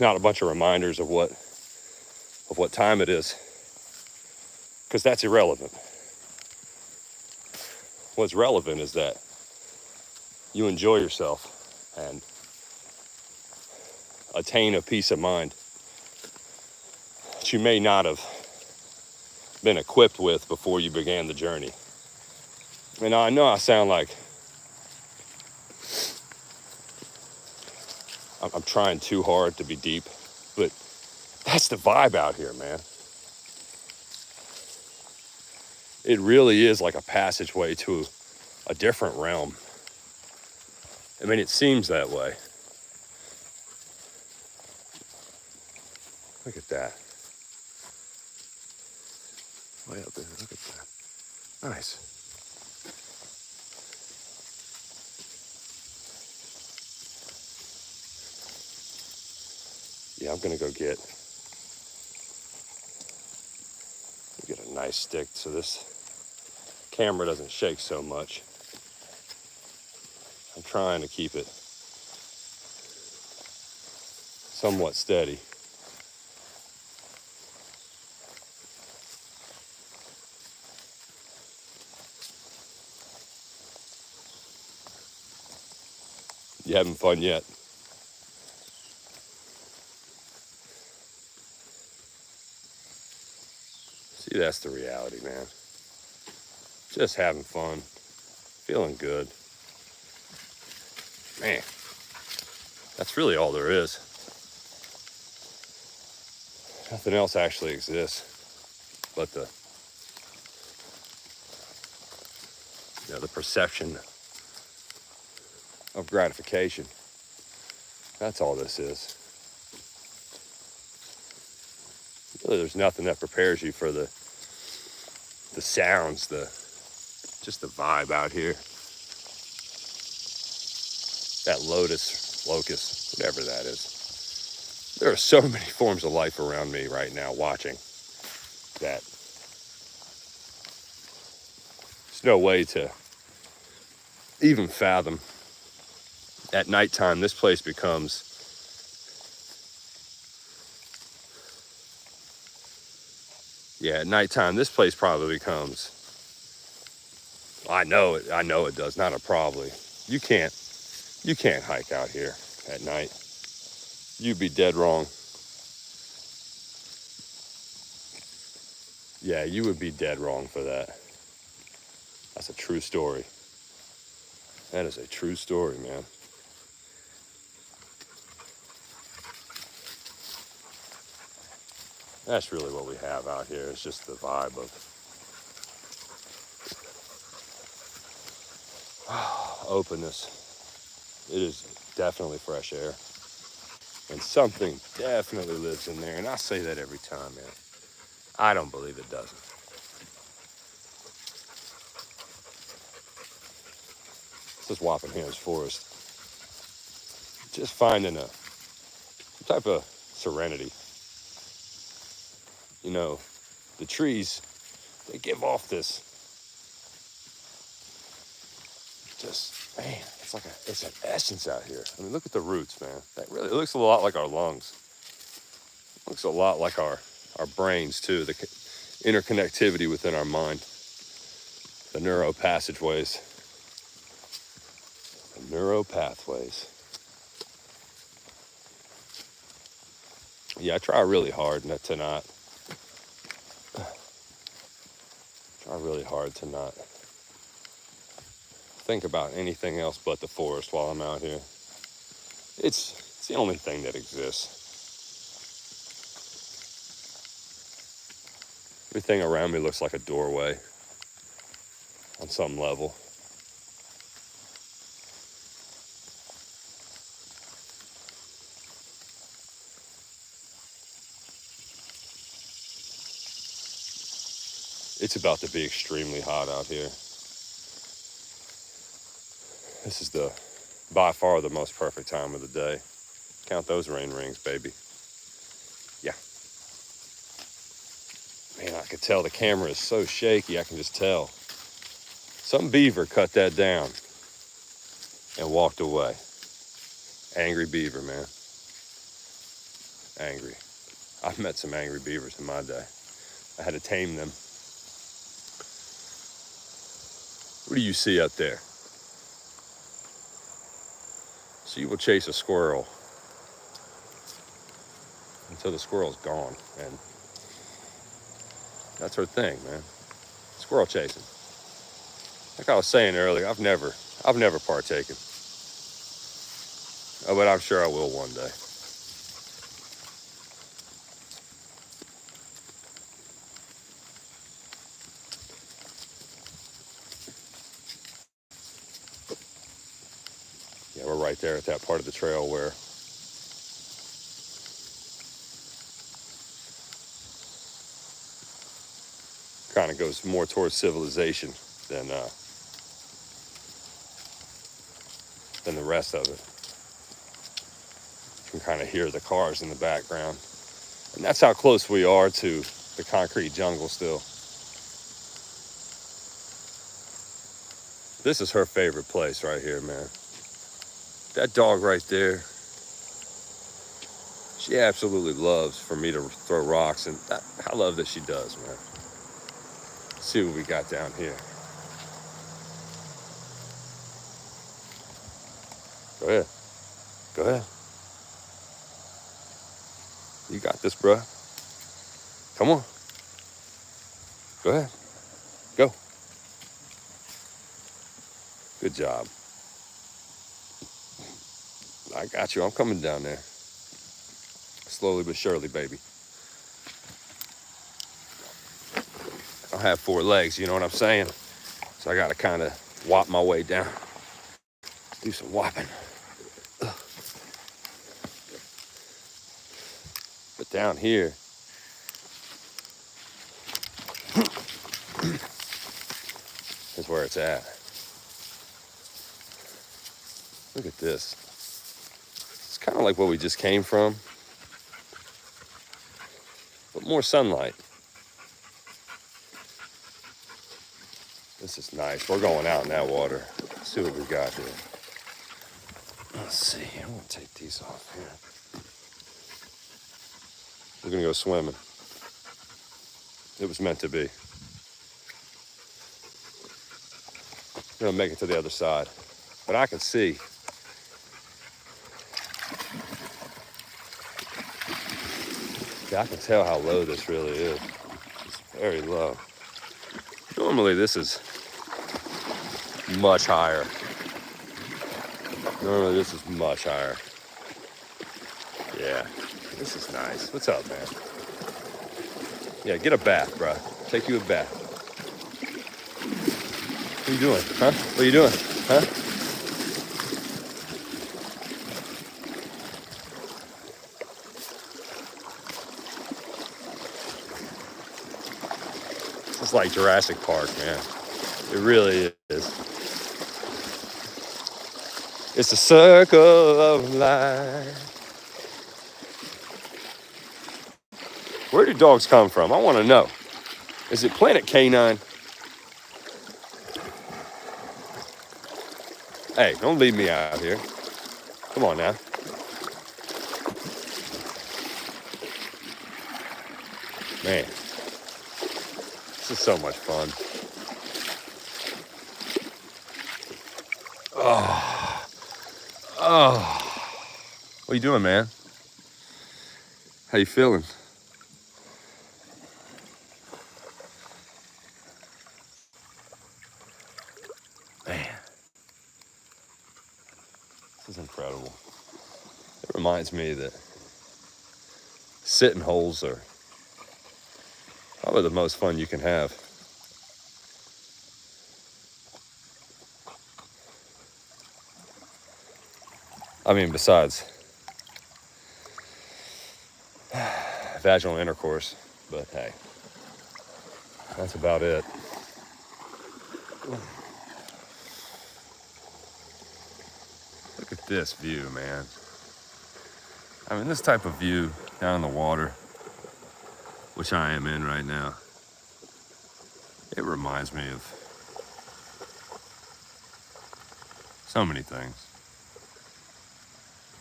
not a bunch of reminders of what time it is, because that's irrelevant. What's relevant is that you enjoy yourself and attain a peace of mind that you may not have been equipped with before you began the journey. And I know I sound like I'm trying too hard to be deep, but that's the vibe out here, man. It really is like a passageway to a different realm. I mean, it seems that way. Look at that. Way up there, look at that. Nice. Yeah, I'm gonna go get a nice stick so this camera doesn't shake so much. I'm trying to keep it somewhat steady. You having fun yet? See, that's the reality, man. Just having fun, feeling good. Man, that's really all there is. Nothing else actually exists but the perception of gratification. That's all this is. Really, there's nothing that prepares you for the sounds, just the vibe out here. That locust, whatever that is. There are so many forms of life around me right now watching that there's no way to even fathom. At nighttime, this place becomes at nighttime, this place probably becomes, I know it does, not a probably. You can't hike out here at night. You'd be dead wrong. Yeah, you would be dead wrong for that. That's a true story. That is a true story, man. That's really what we have out here. It's just the vibe of openness. It is definitely fresh air. And something definitely lives in there. And I say that every time, man. I don't believe it doesn't. This is Wappingham's Forest. Just finding some type of serenity. You know, the trees, they give off this, just, man, it's an essence out here. I mean, look at the roots, man. It looks a lot like our lungs. It looks a lot like our brains, too. The interconnectivity within our mind. The neuro passageways. The neuro pathways. Yeah, I try really hard to not. Try really hard to not think about anything else but the forest while I'm out here. It's the only thing that exists. Everything around me looks like a doorway on some level. It's about to be extremely hot out here. This is by far the most perfect time of the day. Count those rain rings, baby. Yeah. Man, I could tell the camera is so shaky, I can just tell. Some beaver cut that down and walked away. Angry beaver, man. Angry. I've met some angry beavers in my day. I had to tame them. What do you see up there? She will chase a squirrel until the squirrel's gone, and that's her thing, man. Squirrel chasing. Like I was saying earlier, I've never partaken. Oh, but I'm sure I will one day. Yeah, we're right there at that part of the trail where kind of goes more towards civilization than the rest of it. You can kind of hear the cars in the background. And that's how close we are to the concrete jungle still. This is her favorite place right here, man. That dog right there, she absolutely loves for me to throw rocks, and I love that she does, man. Let's see what we got down here. Go ahead. Go ahead. You got this, bro. Come on. Go ahead. Go. Good job. I got you. I'm coming down there. Slowly but surely, baby. I have 4 legs, you know what I'm saying? So I got to kind of whop my way down. Do some whopping. But down here, is where it's at. Look at this. It's kind of like what we just came from, but more sunlight. This is nice. We're going out in that water. Let's see what we got here. Let's see. I'm going to take these off here. We're going to go swimming. It was meant to be. We're going to make it to the other side. But I can see. Yeah, I can tell how low this really is. It's very low. Normally this is much higher. Normally this is much higher. Yeah, this is nice. What's up, man? Yeah, get a bath, bro. Take you a bath. What are you doing, huh? What are you doing, huh? It's like Jurassic Park, man. It really is. It's a circle of life. Where do dogs come from? I want to know. Is it Planet Canine? Hey, don't leave me out here. Come on now. Man, this is so much fun. Oh. What are you doing, man? How you feeling? Man, this is incredible. It reminds me that sitting holes are probably the most fun you can have. I mean, besides vaginal intercourse, but hey, that's about it. Look at this view, man. I mean, this type of view down in the water, which I am in right now, it reminds me of So many things.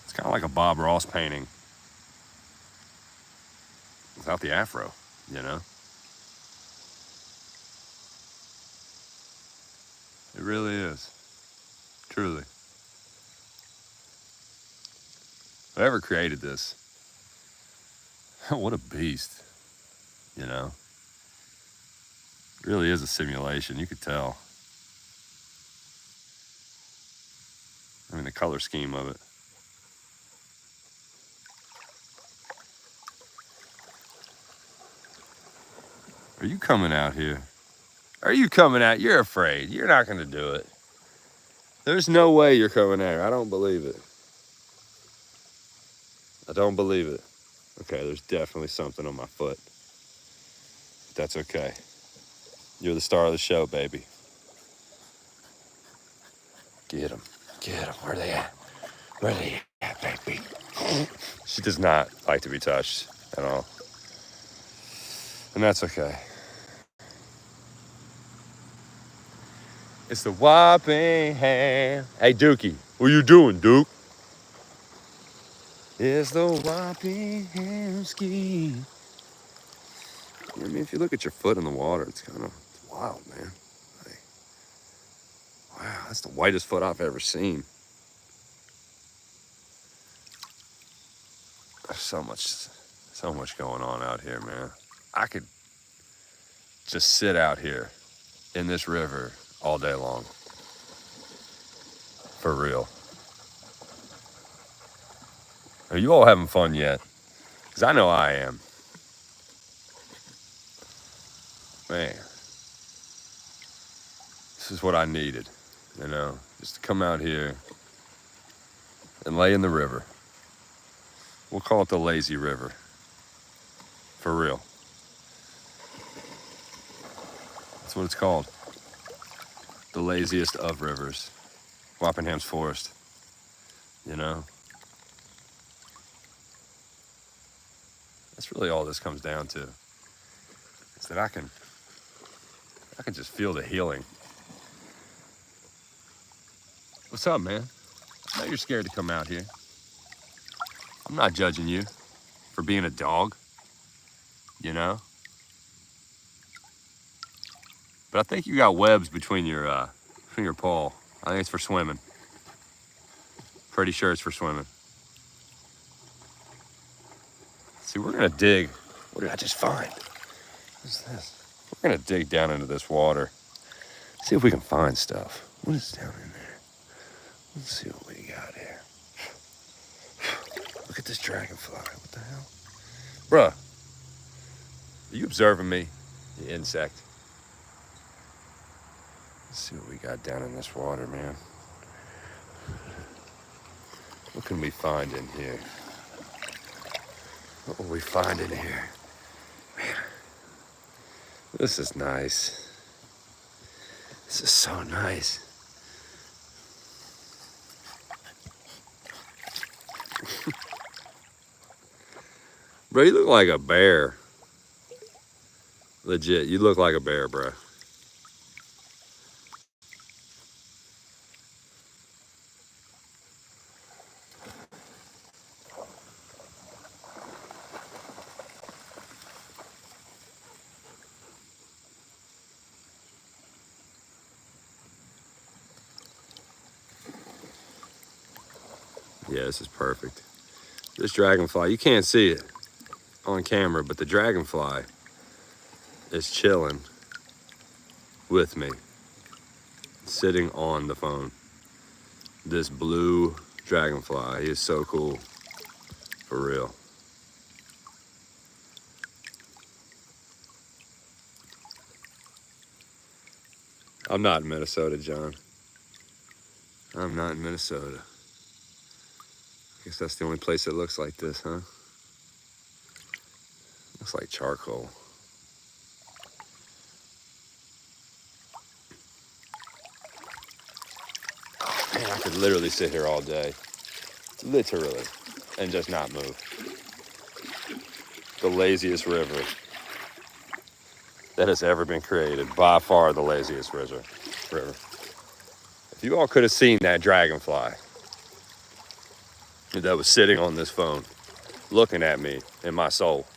It's kind of like a Bob Ross painting without the afro, you know? It really is. Truly. Whoever created this, what a beast, you know? It really is a simulation, you could tell. I mean, the color scheme of it. Are you coming out here? Are you coming out? You're afraid. You're not going to do it. There's no way you're coming out here. I don't believe it. I don't believe it. Okay, there's definitely something on my foot. That's okay. You're the star of the show, baby. Get them. Get them. Where they at? Where they at, baby? She does not like to be touched at all. And that's okay. It's the whopping hand. Hey, Dookie. What you doing, Duke? It's the whopping hand ski. I mean, if you look at your foot in the water, it's kind of wild, man. Like, wow, that's the whitest foot I've ever seen. There's so much going on out here, man. I could just sit out here in this river all day long. For real. Are you all having fun yet? Because I know I am. Man, this is what I needed, you know, just to come out here and lay in the river. We'll call it the lazy river. For real. That's what it's called. The laziest of rivers. Wappingham's Forest. You know? That's really all this comes down to. Is that I can just feel the healing. What's up, man? I know you're scared to come out here. I'm not judging you for being a dog, you know? But I think you got webs between your paw. I think it's for swimming. Pretty sure it's for swimming. See, we're gonna dig. What did I just find? What's this? We're gonna dig down into this water. See if we can find stuff. What is down in there? Let's see what we got here. Look at this dragonfly. What the hell? Bruh, are you observing me, you insect? Let's see what we got down in this water, man. What can we find in here? What will we find in here? Man, this is nice. This is so nice. Bro, you look like a bear. Legit, you look like a bear, bro. Yeah, this is perfect. This dragonfly, you can't see it on camera, but the dragonfly is chilling with me, sitting on the phone. This blue dragonfly, he is so cool, for real. I'm not in Minnesota, John. I'm not in Minnesota. I guess that's the only place that looks like this, huh? Looks like charcoal. Oh, man, I could literally sit here all day. Literally. And just not move. The laziest river that has ever been created. By far the laziest river. It If you all could have seen that dragonfly that was sitting on this phone, looking at me in my soul.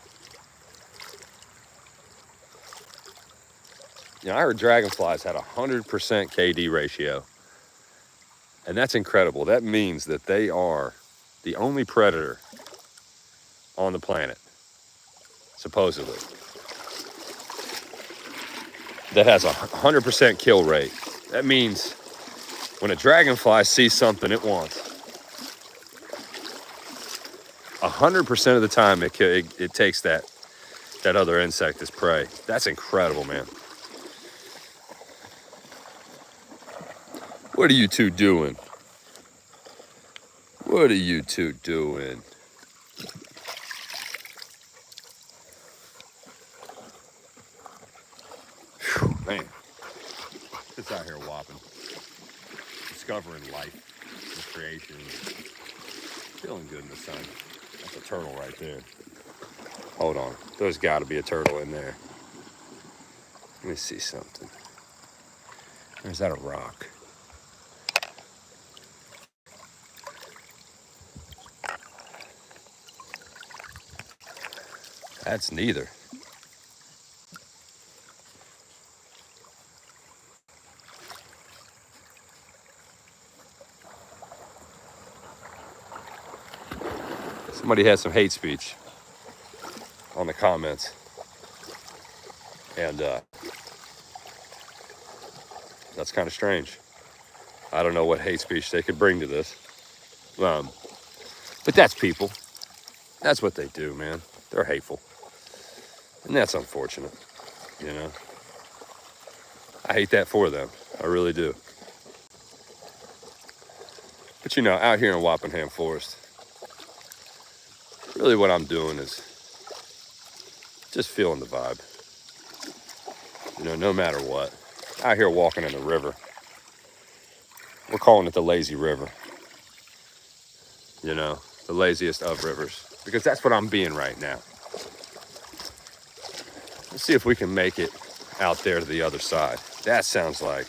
You know, I heard dragonflies had 100% KD ratio. And that's incredible. That means that they are the only predator on the planet, supposedly, that has a 100% kill rate. That means when a dragonfly sees something it wants, 100% of the time it takes that other insect as prey. That's incredible, man. What are you two doing? What are you two doing? Whew, man, it's out here whopping, discovering life and creation, feeling good in the sun. That's a turtle right there. Hold on, there's got to be a turtle in there. Let me see something. Or is that a rock? That's neither. Somebody had some hate speech on the comments. And that's kind of strange. I don't know what hate speech they could bring to this. But that's people. That's what they do, man. They're hateful. And that's unfortunate, you know. I hate that for them. I really do. But, you know, out here in Wappingham Forest, really what I'm doing is just feeling the vibe. You know, no matter what. Out here walking in the river. We're calling it the lazy river. You know, the laziest of rivers. Because that's what I'm being right now. Let's see if we can make it out there to the other side. That sounds like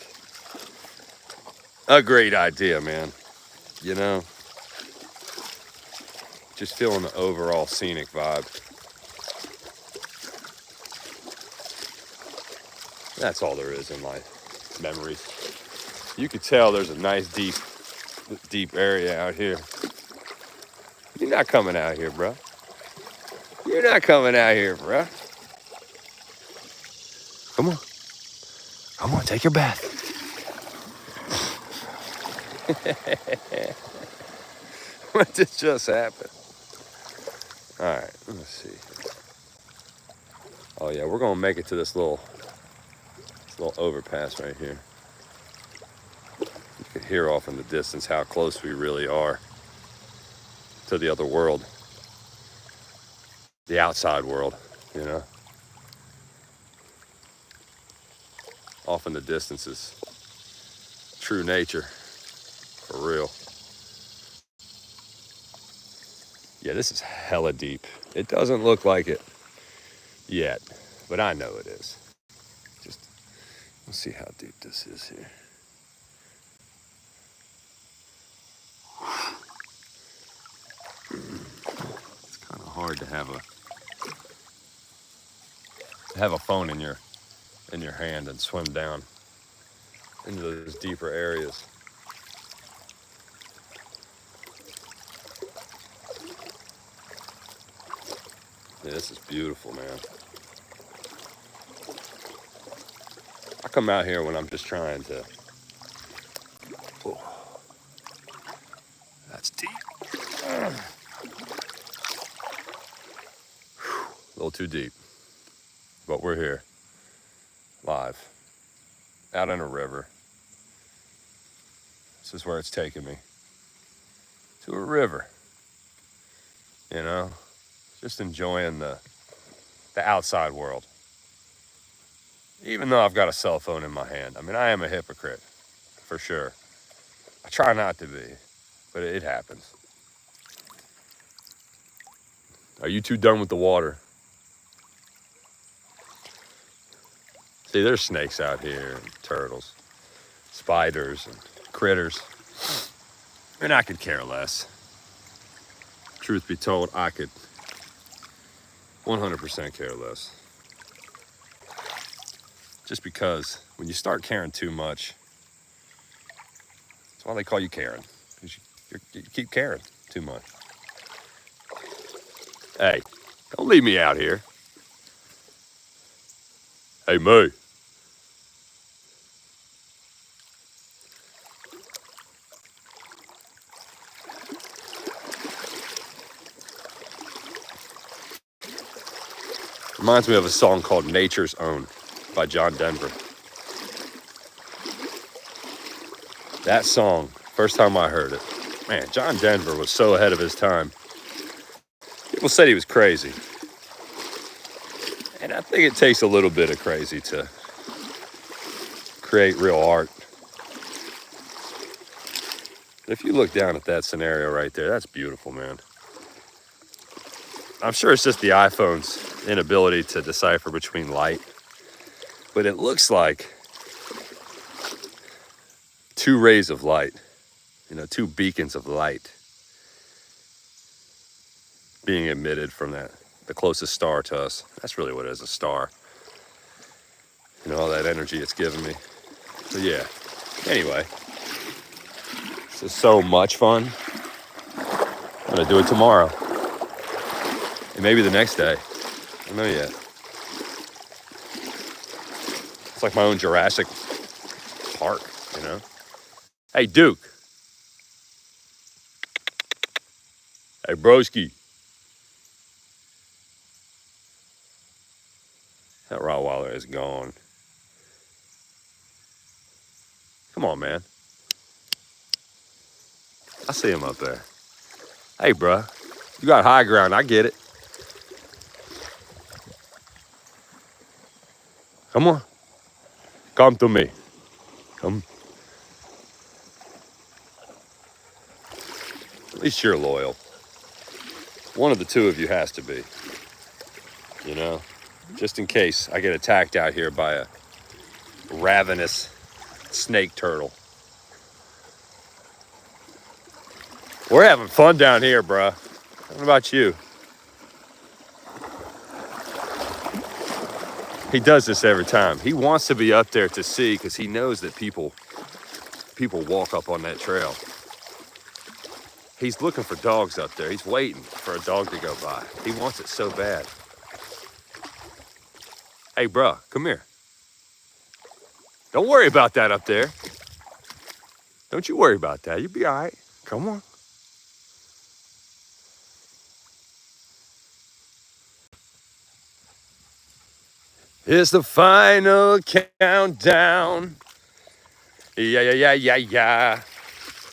a great idea, man. You know, just feeling the overall scenic vibe. That's all there is in life. Memories. You could tell there's a nice deep area out here. You're not coming out here, bro. You're not coming out here, bro. Come on. Come on, take your bath. What did just happen? All right, let's see. Oh yeah, we're gonna make it to this little overpass right here. You can hear off in the distance how close we really are to the other world, the outside world, you know. Off in the distance is true nature, for real. Yeah, this is hella deep. It doesn't look like it yet, but I know it is. Just, let's see how deep this is here. It's kind of hard to have a phone in your hand and swim down into those deeper areas. Yeah, this is beautiful, man. I come out here when I'm just trying to. Oh, that's deep. A little too deep. But we're here, live, out in a river. This is where it's taking me. To a river. You know, just enjoying the outside world. Even though I've got a cell phone in my hand. I mean, I am a hypocrite, for sure. I try not to be, but it happens. Are you two done with the water? See, there's snakes out here, and turtles, spiders, and critters. And I could care less. Truth be told, I could 100% care less. Just because when you start caring too much, that's why they call you Karen. Because you keep caring too much. Hey, don't leave me out here. Hey, Moo. Reminds me of a song called Nature's Own by John Denver. That song, first time I heard it, man, John Denver was so ahead of his time. People said he was crazy. And I think it takes a little bit of crazy to create real art. If you look down at that scenario right there, that's beautiful, man. I'm sure it's just the iPhone's inability to decipher between light, but it looks like two rays of light, two beacons of light being emitted from the closest star to us. That's really what it is, a star. All that energy it's giving me. So yeah, anyway, this is so much fun. I'm gonna do it tomorrow. And maybe the next day. I don't know yet. It's like my own Jurassic Park, Hey, Duke. Hey, broski. That Rottweiler is gone. Come on, man. I see him up there. Hey, bruh. You got high ground. I get it. Come on. Come to me. Come. At least you're loyal. One of the two of you has to be. Just in case I get attacked out here by a ravenous snake turtle. We're having fun down here, bruh. What about you? He does this every time. He wants to be up there to see because he knows that people walk up on that trail. He's looking for dogs up there. He's waiting for a dog to go by. He wants it so bad. Hey, bruh, come here. Don't worry about that up there. Don't you worry about that. You'll be all right. Come on. It's the final countdown. Yeah.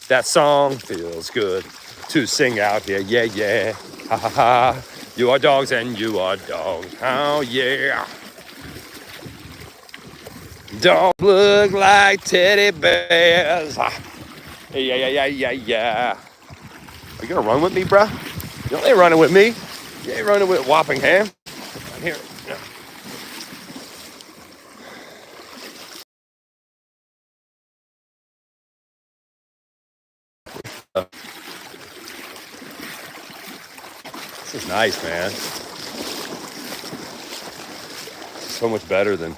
That song feels good to sing out here. Yeah. Ha ha ha. You are dogs and you are dogs. Oh yeah. Don't look like teddy bears. Yeah. Are you gonna run with me, bruh? You ain't running with me. You ain't running with Wappingham. I'm here. Yeah. This is nice, man. So much better than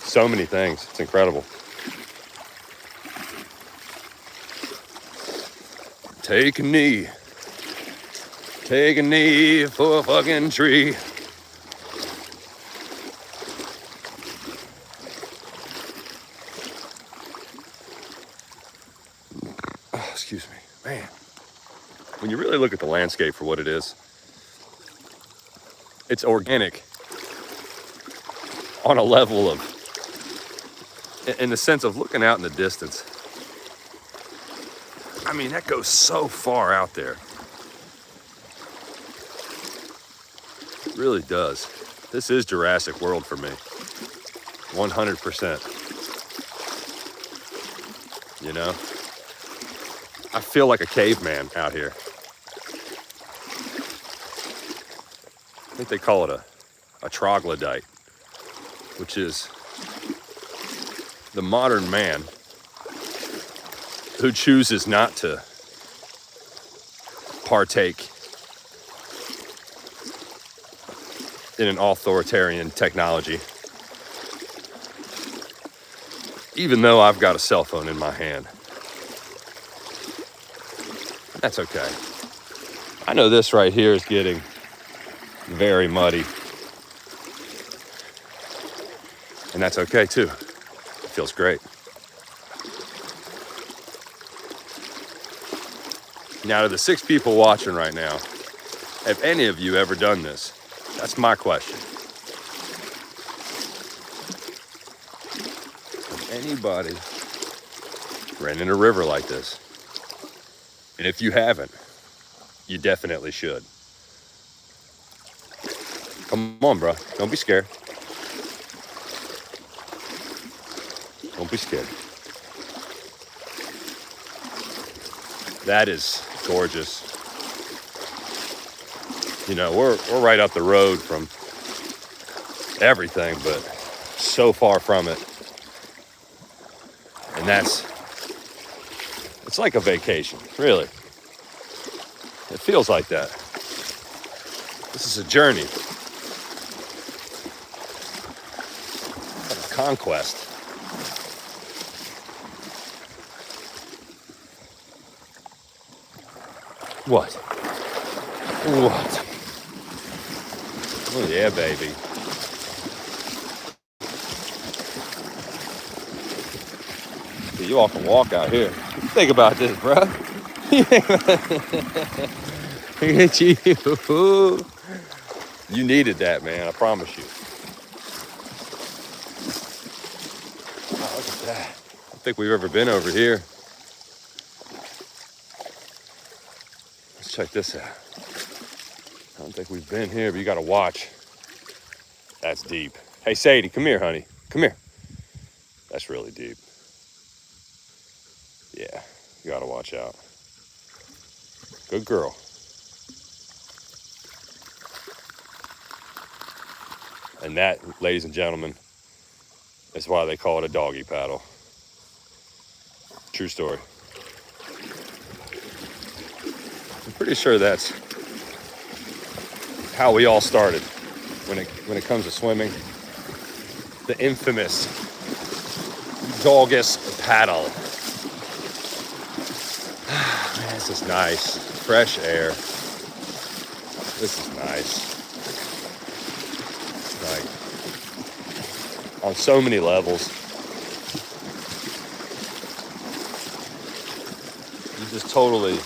so many things. It's incredible. Take a knee. Take a knee for a fucking tree. Oh, excuse me. Man. When you really look at the landscape for what it is, it's organic on a level of, in the sense of looking out in the distance. I mean, that goes so far out there. It really does. This is Jurassic World for me. 100%. I feel like a caveman out here. I think they call it a troglodyte, which is the modern man who chooses not to partake in an authoritarian technology, even though I've got a cell phone in my hand. That's okay. I know this right here is getting very muddy, and that's okay too. It feels great. Now, to the 6 people watching right now, have any of you ever done this? That's my question. Has anybody ran in a river like this? And if you haven't, you definitely should. Come on, bro. Don't be scared. Don't be scared. That is gorgeous. You know, we're right up the road from everything, but so far from it. And it's like a vacation, really. It feels like that. This is a journey. A conquest. What? What? Oh yeah, baby. You all can walk out here. Think about this, bro. Look at you. You needed that, man. I promise you. Oh, look at that. I don't think we've ever been over here. Let's check this out. I don't think we've been here, but you got to watch. That's deep. Hey, Sadie, come here, honey. Come here. That's really deep. Yeah, you got to watch out. Good girl. And that, ladies and gentlemen, is why they call it a doggy paddle. True story. I'm pretty sure that's how we all started when it comes to swimming. The infamous doggus paddle. Man, this is nice. Fresh air. This is nice. Like, on so many levels. You just totally...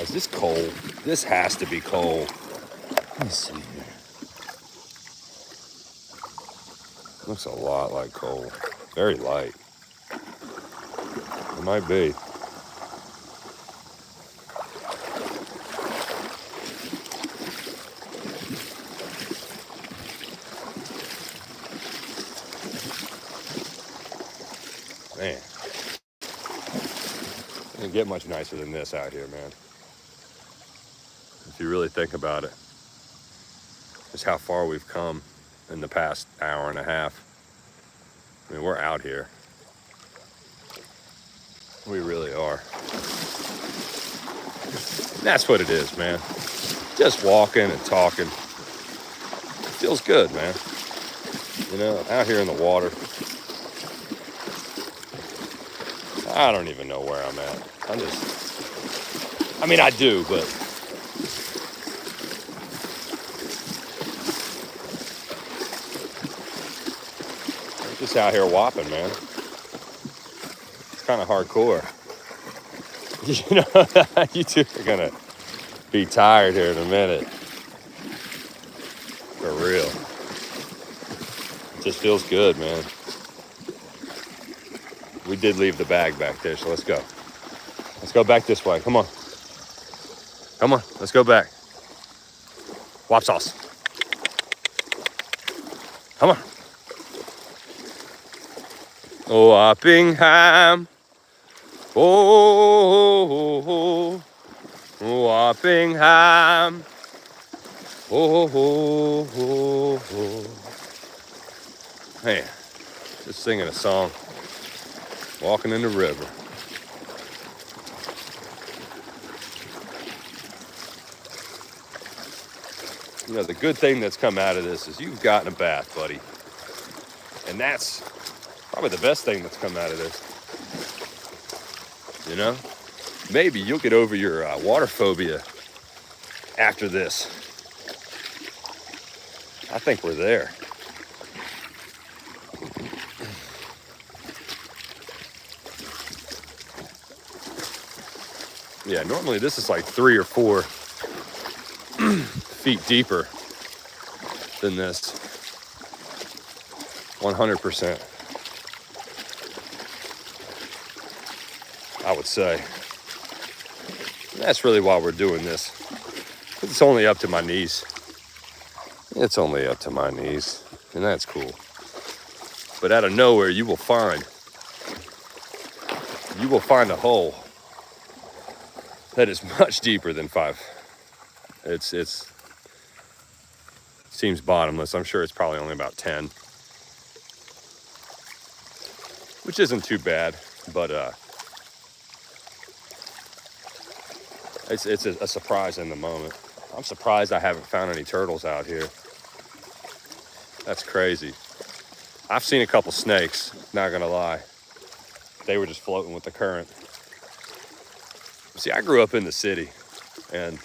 Is this cold? This has to be cold. Let me see here. Looks a lot like coal. Very light. It might be. Man. It doesn't get much nicer than this out here, man. If you really think about it. Just how far we've come in the past hour and a half. I mean, we're out here. We really are. And that's what it is, man. Just walking and talking. It feels good, man. You know, out here in the water. I don't even know where I'm at. I mean, I do, but I'm just out here whopping, man. It's kind of hardcore. You know, you two are gonna be tired here in a minute. For real. It just feels good, man. We did leave the bag back there, so let's go. Let's go back this way. Come on. Come on, let's go back. Wop sauce. Come on. Oh, Uppingham. Oh, Uppingham. Oh. Man, just singing a song. walking in the river. You know, the good thing that's come out of this is you've gotten a bath, buddy. And that's probably the best thing that's come out of this. You know? Maybe you'll get over your water phobia after this. I think we're there. Yeah, normally this is like 3 or 4 feet deeper than this. 100%. I would say. And that's really why we're doing this. It's only up to my knees. It's only up to my knees, and that's cool. But out of nowhere, you will find a hole that is much deeper than 5. It's seems bottomless. I'm sure it's probably only about 10, which isn't too bad, but it's a surprise in the moment. I'm surprised I haven't found any turtles out here. That's crazy. I've seen a couple snakes, not gonna lie. They were just floating with the current. See, I grew up in the city, and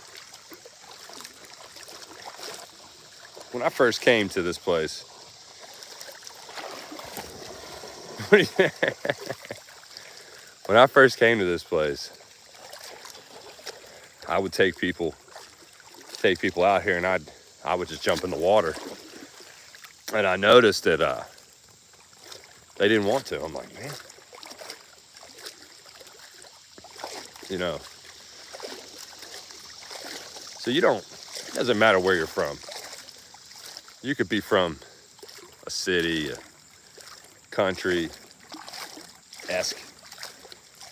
when I first came to this place, when I first came to this place, I would take people out here, and I would just jump in the water. And I noticed that they didn't want to. I'm like, man, you know. So it doesn't matter where you're from. You could be from a city, a country-esque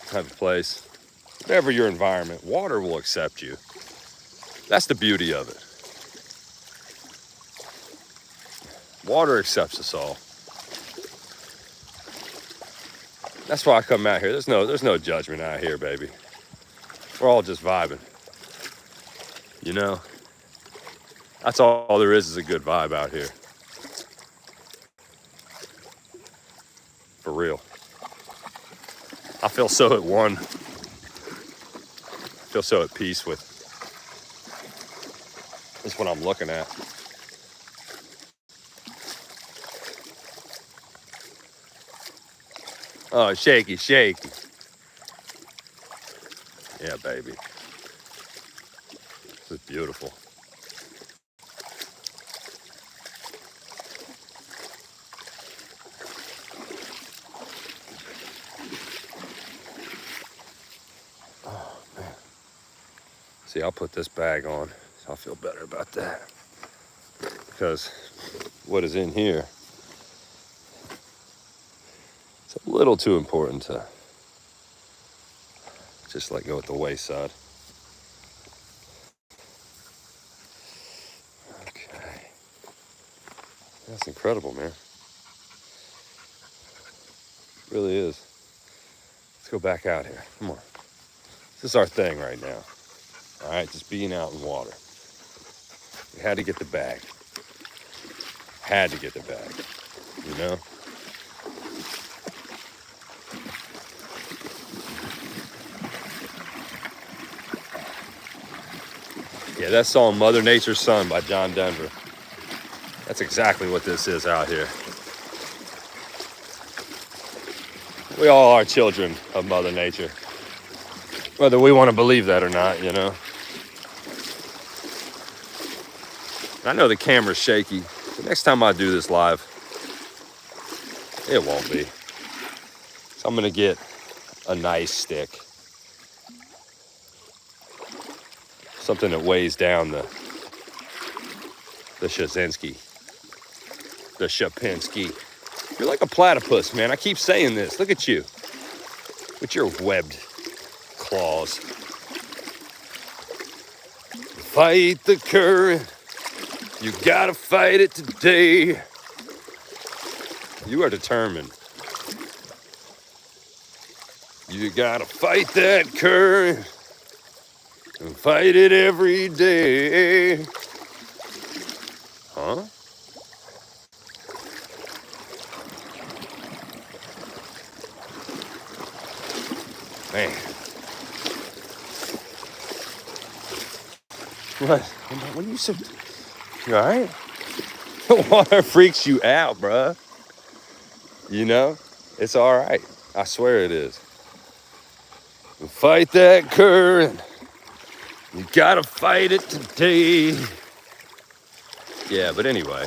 type of place. Whatever your environment, water will accept you. That's the beauty of it. Water accepts us all. That's why I come out here. There's no judgment out here, baby. We're all just vibing. You know? That's all there is a good vibe out here. For real. I feel so at one. I feel so at peace with. That's what I'm looking at. Oh, shaky, shaky. Yeah, baby. This is beautiful. Oh, man. See, I'll put this bag on, so I'll feel better about that. Because what is in here, it's a little too important to just let go at the wayside. Okay. That's incredible, man. It really is. Let's go back out here. Come on. This is our thing right now. All right, just being out in water. We had to get the bag. Had to get the bag, you know? Yeah, that song Mother Nature's Son by John Denver. That's exactly what this is out here. We all are children of Mother Nature. Whether we want to believe that or not, you know. I know the camera's shaky. The next time I do this live, it won't be. So I'm gonna get a nice stick. Something that weighs down the Shazinski. The Shapinsky. You're like a platypus, man. I keep saying this. Look at you. With your webbed claws. Fight the current. You gotta fight it today. You are determined. You gotta fight that current and fight it every day. Huh? Man. What? What are you so... You all right? The water freaks you out, bruh. You know? It's all right. I swear it is. Fight that current. You gotta fight it today. Yeah, but anyway,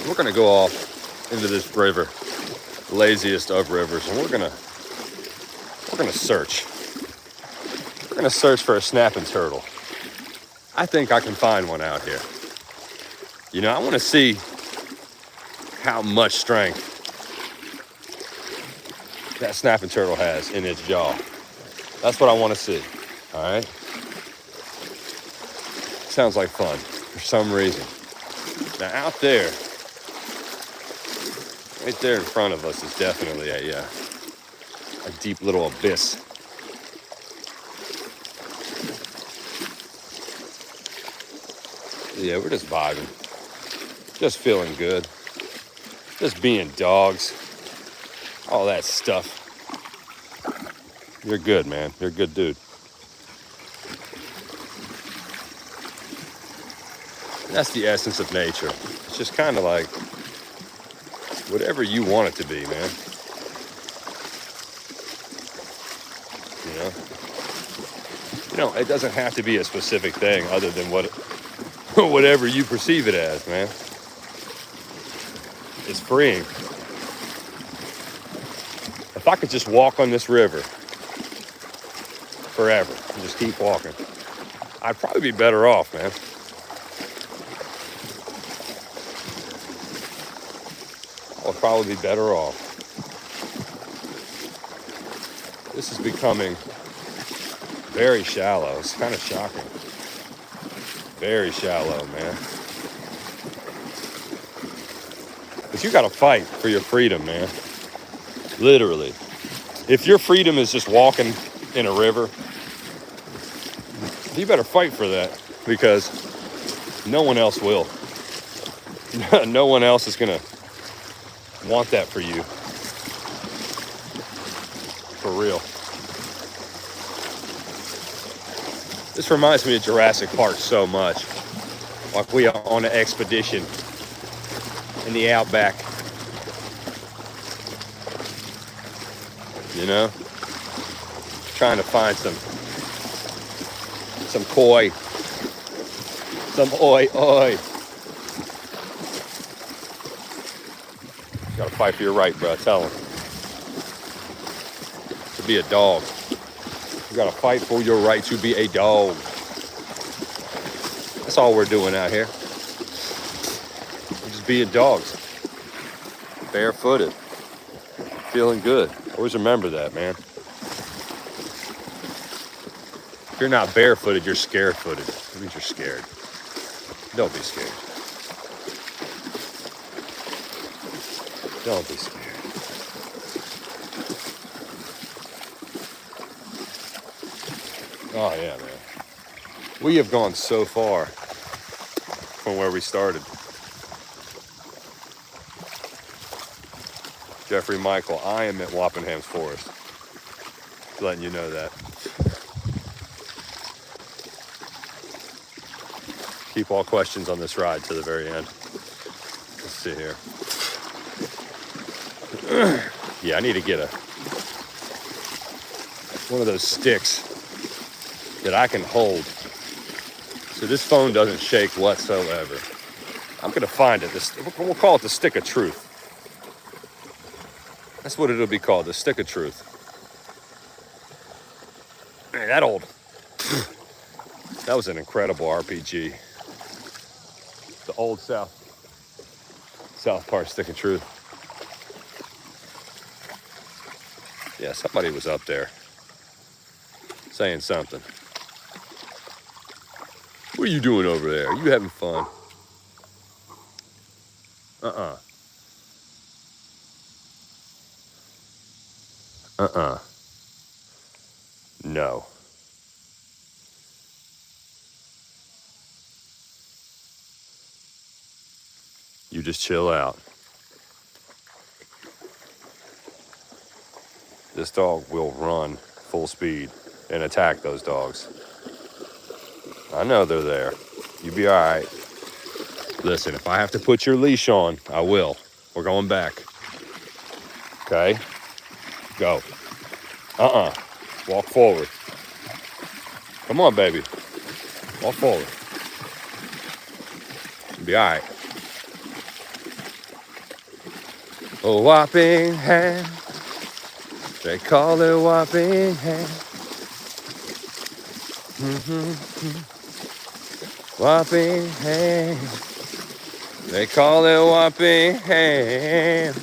we're gonna go off into this river, laziest of rivers, and we're gonna search. We're gonna search for a snapping turtle. I think I can find one out here. You know, I want to see how much strength that snapping turtle has in its jaw. That's what I want to see. All right. Sounds like fun for some reason. Now out there, right there in front of us is definitely a deep little abyss. Yeah, we're just vibing, just feeling good, just being dogs, all that stuff. You're good, man. You're a good dude. That's the essence of nature. It's just kind of like whatever you want it to be, man. You know, it doesn't have to be a specific thing other than whatever you perceive it as, man. It's freeing. If I could just walk on this river forever and just keep walking, I'd probably be better off, man. I'll probably be better off. This is becoming very shallow. It's kind of shocking. Very shallow, man. But you gotta fight for your freedom, man. Literally. If your freedom is just walking in a river, you better fight for that, because no one else will. No one else is gonna want that for you. For real. This reminds me of Jurassic Park so much. Like we are on an expedition in the outback. You know? Trying to find some koi. Some oi. You gotta fight for your right, bro. Tell them. To be a dog. You gotta fight for your right to be a dog. That's all we're doing out here. We're just being dogs. Barefooted. Feeling good. Always remember that, man. If you're not barefooted, you're scared-footed. That means you're scared. Don't be scared. Don't be scared. Oh, yeah, man. We have gone so far from where we started. Jeffrey Michael, I am at Wappingham's Forest. Just letting you know that. Keep all questions on this ride to the very end. Let's see here. Yeah, I need to get one of those sticks that I can hold so this phone doesn't shake whatsoever. I'm gonna find it. We'll call it the stick of truth. That's what it'll be called, the stick of truth. Man, that was an incredible RPG. The old South Park stick of truth. Yeah, somebody was up there saying something. What are you doing over there? Are you having fun? No. You just chill out. This dog will run full speed and attack those dogs. I know they're there. You be all right. Listen, if I have to put your leash on, I will. We're going back. Okay? Go. Walk forward. Come on, baby. Walk forward. You'll be all right. A whopping hand. They call it whopping hand. Whopping hand. They call it whopping hand.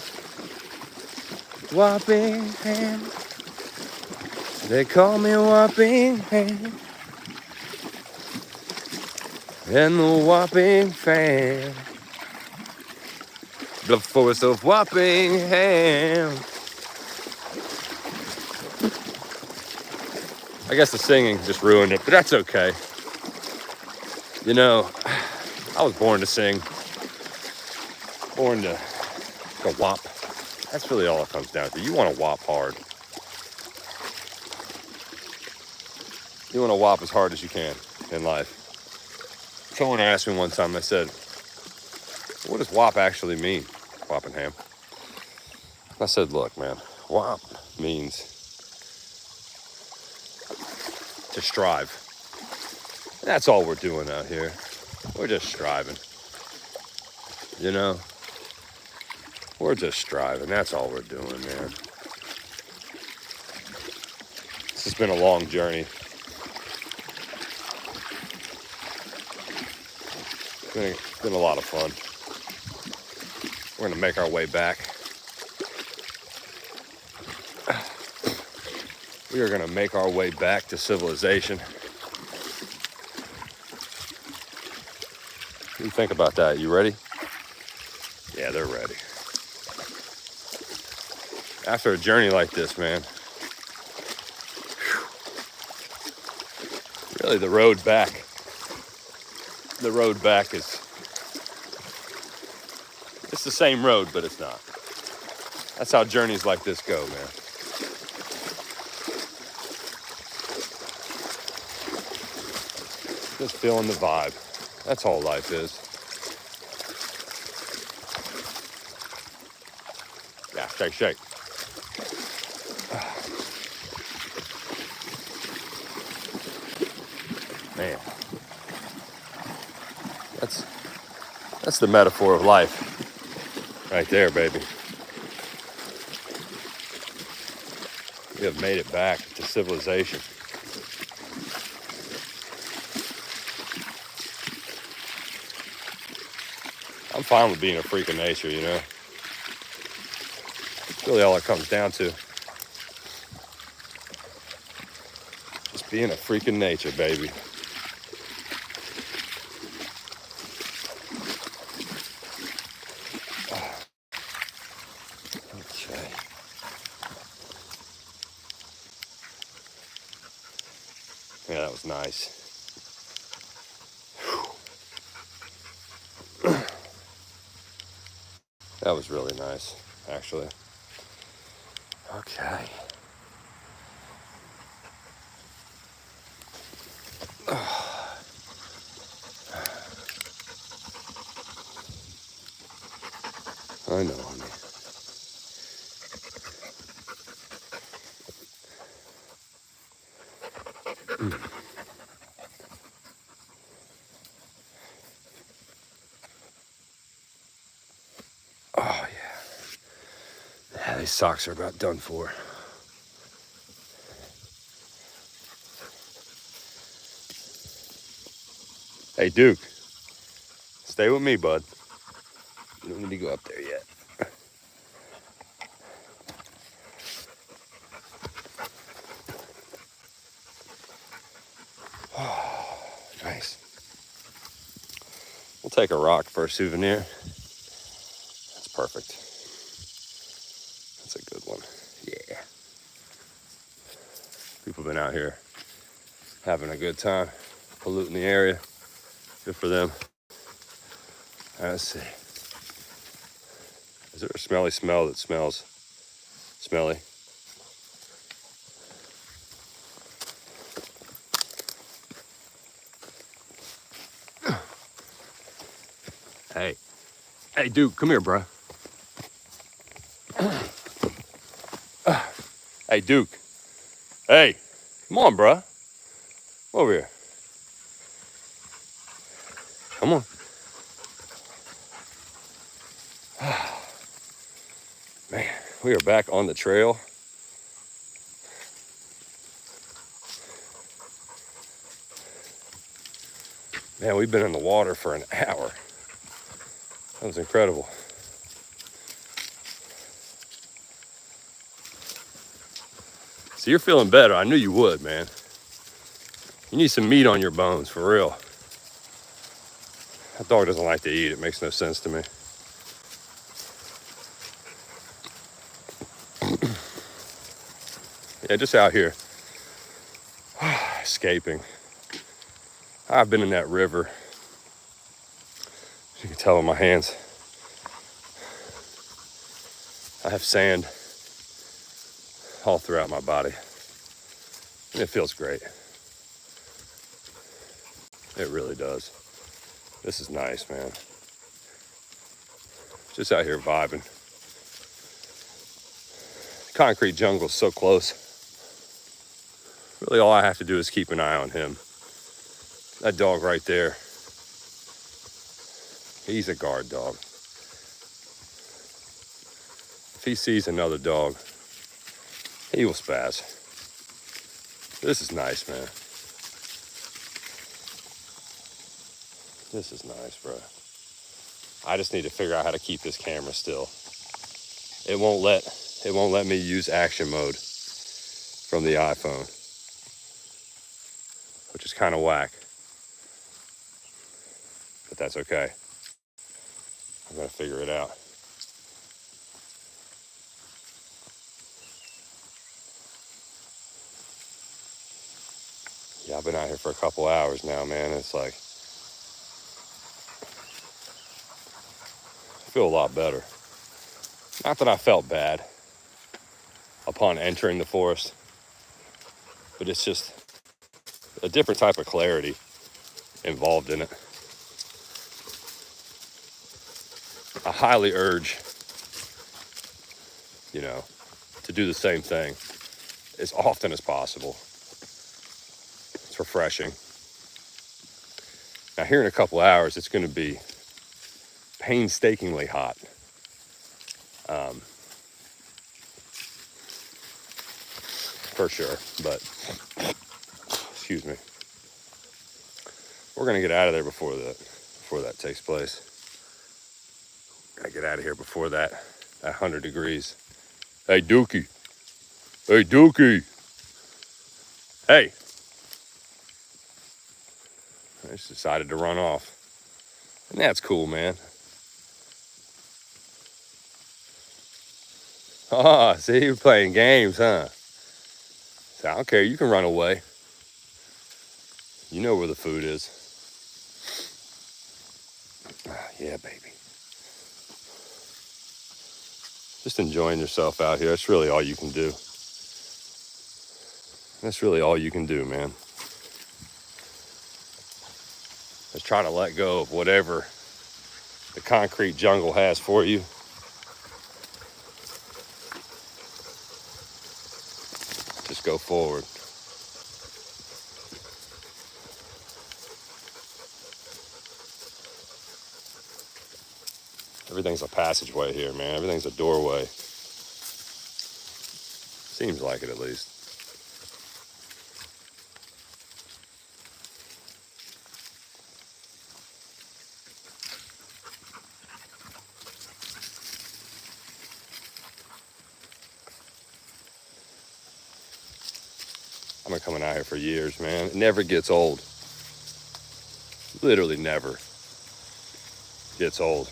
Whopping hand. They call me whopping hand. And the whopping fan. The force of whopping hand. I guess the singing just ruined it, but that's okay. You know, I was born to sing. Born to whop. That's really all it comes down to. You want to whop hard. You want to whop as hard as you can in life. Someone asked me one time, they said, what does whop actually mean? Whopping ham. I said, look, man, whop means to strive. And that's all we're doing out here. We're just striving. You know? We're just striving. That's all we're doing, man. This has been a long journey. It's been a lot of fun. We're going to make our way back. We are going to make our way back to civilization. What do you think about that? You ready? Yeah, they're ready. After a journey like this, man, really the road back is, it's the same road, but it's not. That's how journeys like this go, man. Just feeling the vibe. That's all life is. Yeah, shake, shake. Man, that's the metaphor of life right there, baby. We have made it back to civilization. I'm fine with being a freak of nature, you know. It's really all it comes down to. Just being a freak of nature, baby. Okay. Yeah, that was nice. That was really nice, actually. Okay. I know, honey. Oh, yeah. Yeah, these socks are about done for. Hey, Duke. Stay with me, bud. You don't need to go up there yet. Nice. We'll take a rock for a souvenir. That's perfect. That's a good one. Yeah. People have been out here having a good time, polluting the area. Good for them. Let's see. Is there a smelly smell that smells smelly? Hey. Hey, Duke, come here, bro. Hey, Duke. Hey, come on, bro. Over here. Come on. Man, we are back on the trail. Man, we've been in the water for an hour. That was incredible. So you're feeling better. I knew you would, man. You need some meat on your bones, for real. That dog doesn't like to eat. It makes no sense to me. Yeah, just out here. Escaping. I've been in that river. As you can tell on my hands. I have sand all throughout my body. And it feels great. It really does. This is nice, man. Just out here vibing. Concrete jungle's so close. Really all I have to do is keep an eye on him. That dog right there, he's a guard dog. If he sees another dog, he will spaz. This is nice, man. This is nice, bro. I just need to figure out how to keep this camera still. It won't let me use action mode from the iPhone, which is kind of whack. But that's okay. I'm gonna figure it out. Yeah, I've been out here for a couple hours now, man. It's like, I feel a lot better. Not that I felt bad upon entering the forest, but it's just a different type of clarity involved in it. I highly urge, to do the same thing as often as possible. It's refreshing. Now here in a couple hours, it's going to be painstakingly hot. For sure, but excuse me. We're gonna get out of there before that takes place. Gotta get out of here before that 100 degrees. Hey Dookie. Hey Dookie. Hey. I just decided to run off. And that's cool, man. Ah, see, you're playing games, huh? So I don't care, you can run away. You know where the food is. Yeah, baby. Just enjoying yourself out here. That's really all you can do. That's really all you can do, man. Just try to let go of whatever the concrete jungle has for you. Just go forward. Everything's a passageway here, man. Everything's a doorway. Seems like it, at least. I've been coming out here for years, man. It never gets old. Literally never gets old.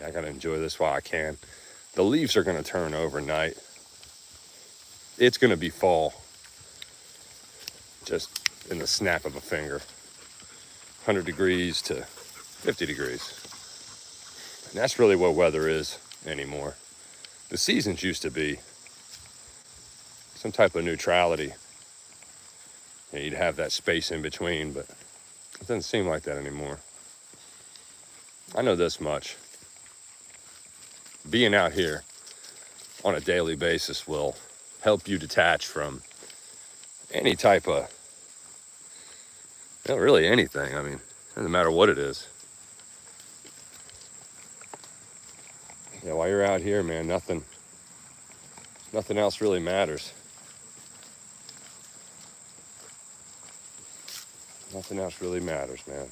I gotta enjoy this while I can. The leaves are gonna turn overnight. It's gonna be fall, just in the snap of a finger. 100 degrees to 50 degrees. And that's really what weather is anymore. The seasons used to be some type of neutrality. You know, you'd have that space in between, but it doesn't seem like that anymore. I know this much. Being out here on a daily basis will help you detach from any type of, really anything. I mean, it doesn't matter what it is. Yeah, while you're out here, man, nothing else really matters. Nothing else really matters, man.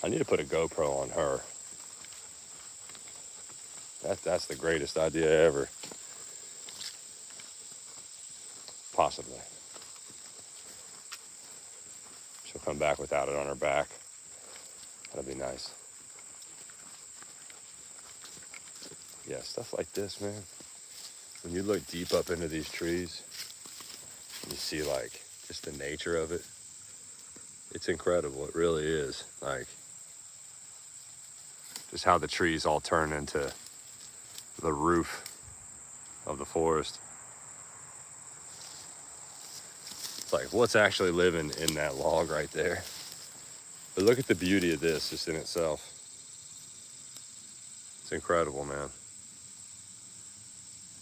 I need to put a GoPro on her. That's the greatest idea ever. Possibly. She'll come back without it on her back. That'll be nice. Yeah, stuff like this, man. When you look deep up into these trees, you see like just the nature of it. It's incredible. It really is. Like just how the trees all turn into the roof of the forest. It's like what's actually living in that log right there. But look at the beauty of this just in itself. It's incredible, man.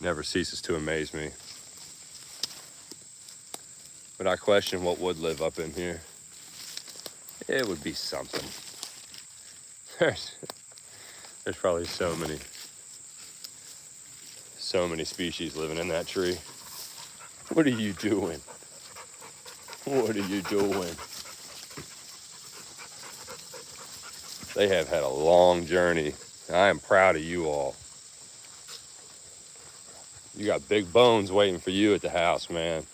Never ceases to amaze me. But I question what would live up in here. It would be something. There's probably so many species living in that tree. What are you doing? What are you doing? They have had a long journey. I am proud of you all. You got big bones waiting for you at the house, man.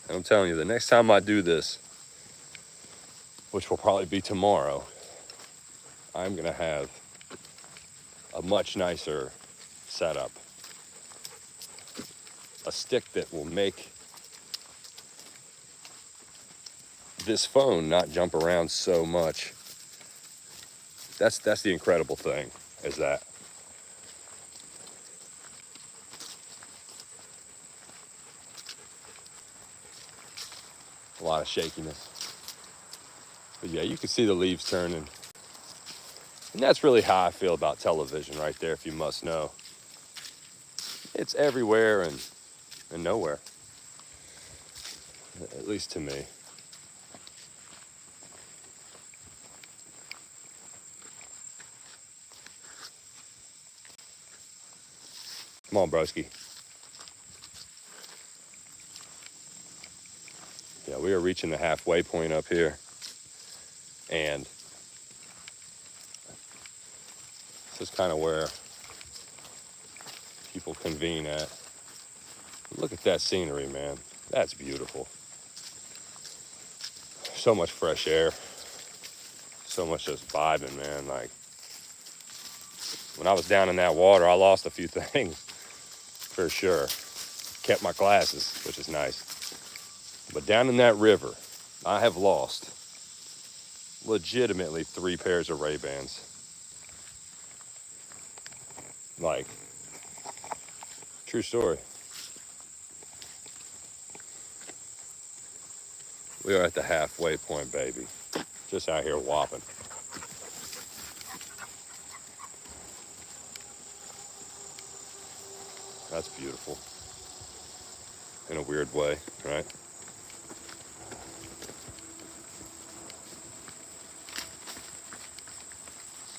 And I'm telling you, the next time I do this, which will probably be tomorrow, I'm gonna have a much nicer setup. A stick that will make this phone not jump around so much. That's the incredible thing, is that. A lot of shakiness. But yeah, you can see the leaves turning. And that's really how I feel about television right there, if you must know. It's everywhere and nowhere. At least to me. Come on, broski. Yeah, we are reaching the halfway point up here. And this is kind of where people convene at. Look at that scenery, man. That's beautiful. So much fresh air. So much just vibing, man. Like, when I was down in that water, I lost a few things, for sure. Kept my glasses, which is nice. But down in that river, I have lost legitimately 3 pairs of Ray-Bans. Like, true story. We are at the halfway point, baby. Just out here whopping. That's beautiful. In a weird way, right?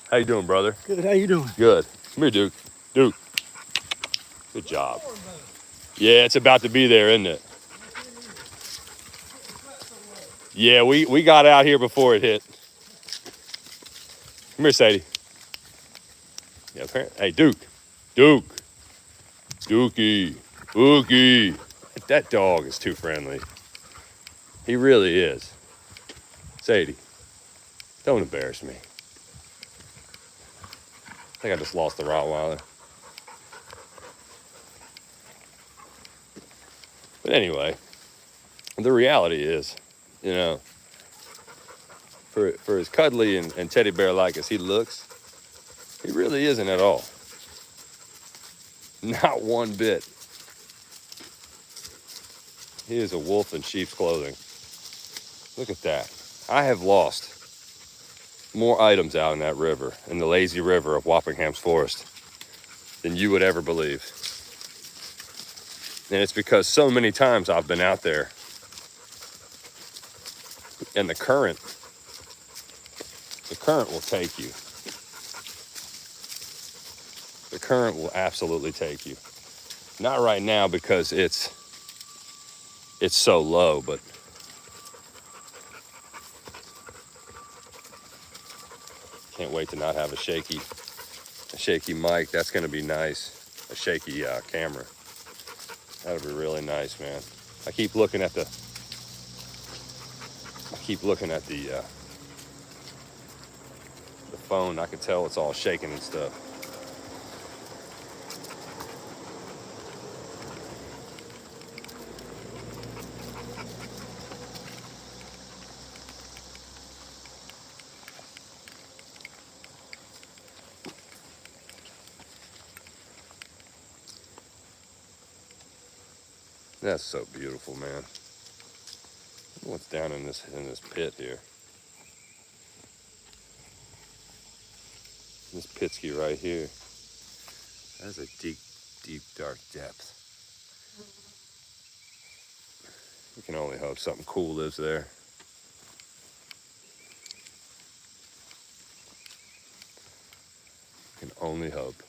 How you doing, brother? Good, how you doing? Good. Come here, Duke. Duke. Good job. Yeah, it's about to be there, isn't it? Yeah, we got out here before it hit. Come here, Sadie. Yeah, apparently. Hey, Duke. Duke. Dookie. Bookie. That dog is too friendly. He really is. Sadie. Don't embarrass me. I think I just lost the Rottweiler. But anyway, the reality is, you know, for as cuddly and teddy bear-like as he looks, he really isn't at all. Not one bit. He is a wolf in sheep's clothing. Look at that. I have lost more items out in that river, in the lazy river of Wappingham's Forest, than you would ever believe. And it's because so many times I've been out there, and the current will take you. The current will absolutely take you. Not right now because it's so low, but can't wait to not have a shaky mic. That's going to be nice. A shaky camera. That'll be really nice, man. I keep looking at the phone. I can tell it's all shaking and stuff. That's so beautiful, man. What's down in this pit here? This Pitsky right here. That's a deep, deep, dark depth. We can only hope something cool lives there. We can only hope.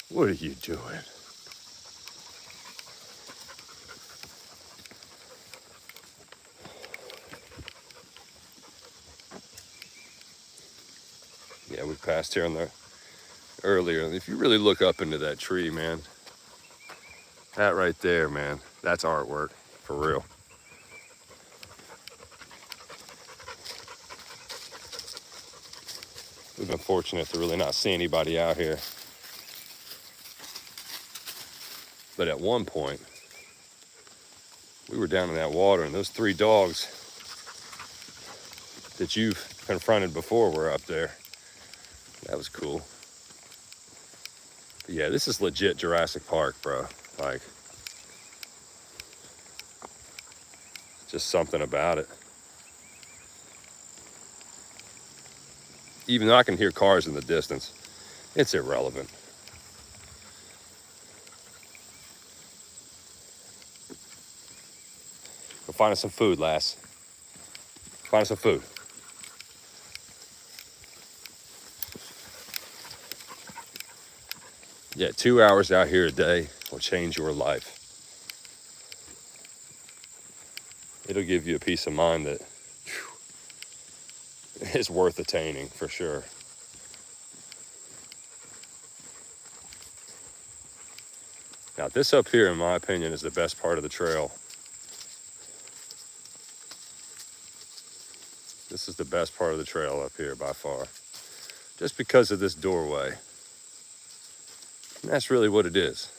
What are you doing? Yeah, we passed here earlier. If you really look up into that tree, man, that right there, man, that's artwork, for real. We've been fortunate to really not see anybody out here. But at one point, we were down in that water, and those 3 dogs that you've confronted before were up there. That was cool. But yeah, this is legit Jurassic Park, bro. Like, just something about it. Even though I can hear cars in the distance, it's irrelevant. Go find us some food, lass. Find us some food. Yeah, 2 hours out here a day will change your life. It'll give you a peace of mind that is worth attaining, for sure. Now, this up here, in my opinion, is the best part of the trail. This is the best part of the trail up here by far. Just because of this doorway. And that's really what it is.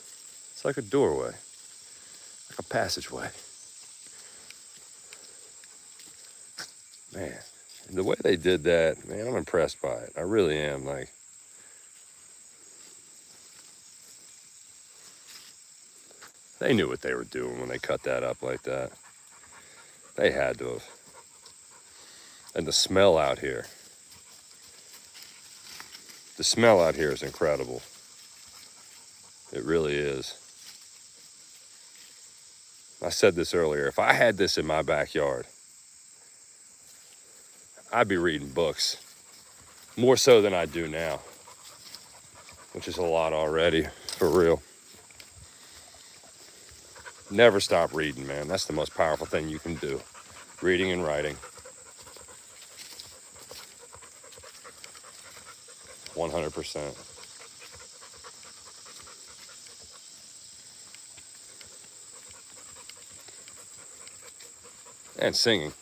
It's like a doorway, like a passageway. Man, and the way they did that, man, I'm impressed by it. I really am. Like, they knew what they were doing when they cut that up like that. They had to have. And the smell out here. The smell out here is incredible. It really is. I said this earlier. If I had this in my backyard, I'd be reading books. More so than I do now. Which is a lot already, for real. Never stop reading, man. That's the most powerful thing you can do. Reading and writing. 100%. And singing.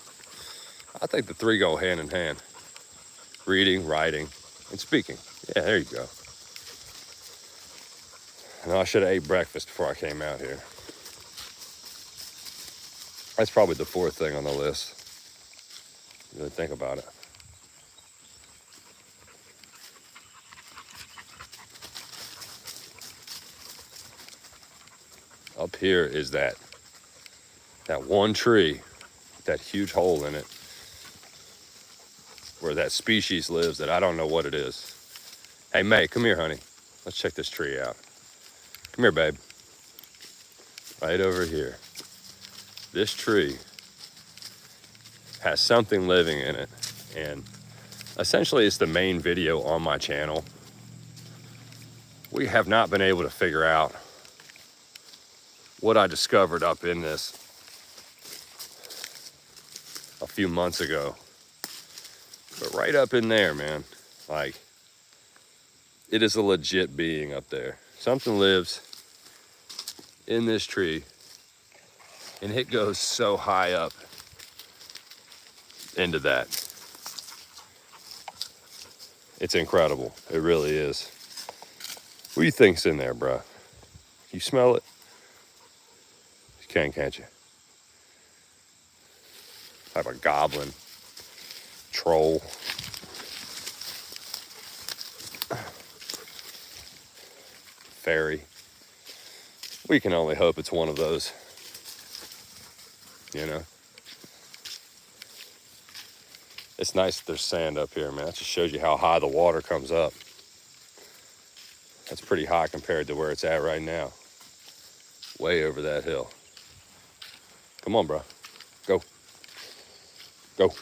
I think the three go hand in hand. Reading, writing, and speaking. Yeah, there you go. And I should have ate breakfast before I came out here. That's probably the fourth thing on the list. Really think about it. Up here is that one tree, that huge hole in it, where that species lives that I don't know what it is. Hey, May, come here, honey. Let's check this tree out. Come here, babe. Right over here. This tree has something living in it, and essentially it's the main video on my channel. We have not been able to figure out what I discovered up in this a few months ago. But right up in there, man, like, it is a legit being up there. Something lives in this tree, and it goes so high up into that. It's incredible. It really is. What do you think's in there, bro? You smell it? You can, can't you? Type of goblin, troll. Fairy. We can only hope it's one of those, you know? It's nice that there's sand up here, man. That just shows you how high the water comes up. That's pretty high compared to where it's at right now. Way over that hill. Come on, bro. Go. Go.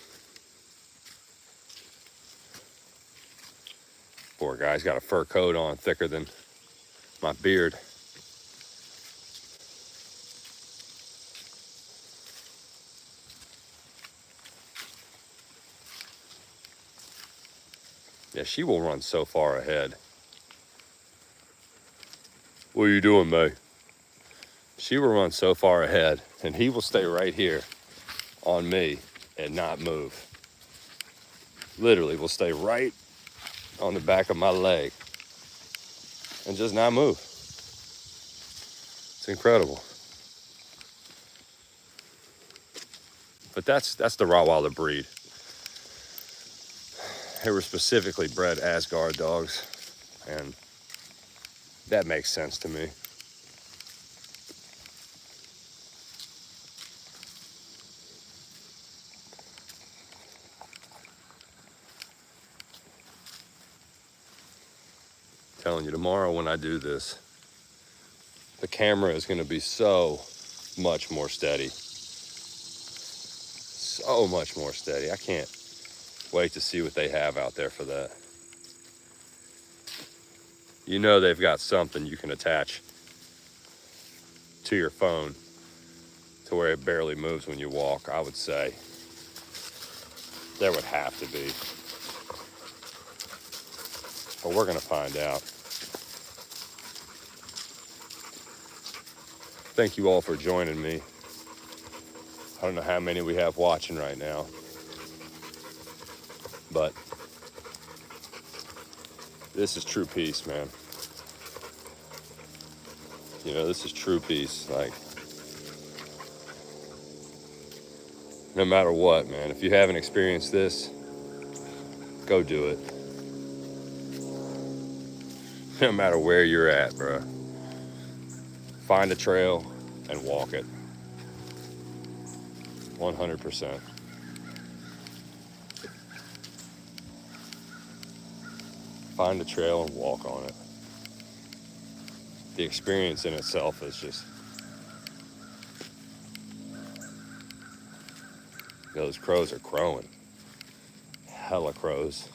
Poor guy's got a fur coat on thicker than my beard. Yeah, she will run so far ahead. What are you doing, May? She will run so far ahead, and he will stay right here on me and not move. Literally will stay right on the back of my leg and just not move. It's incredible. But that's the Rottweiler breed. They were specifically bred as guard dogs, and that makes sense to me. I'm telling you, tomorrow when I do this, the camera is going to be so much more steady. So much more steady. I can't wait to see what they have out there for that. You know they've got something you can attach to your phone to where it barely moves when you walk, I would say. There would have to be. But we're going to find out. Thank you all for joining me. I don't know how many we have watching right now, but this is true peace, man. You know, this is true peace. Like, no matter what, man, if you haven't experienced this, go do it. No matter where you're at, bro. Find a trail and walk it. 100%. Find a trail and walk on it. The experience in itself is just, those crows are crowing. Hella crows.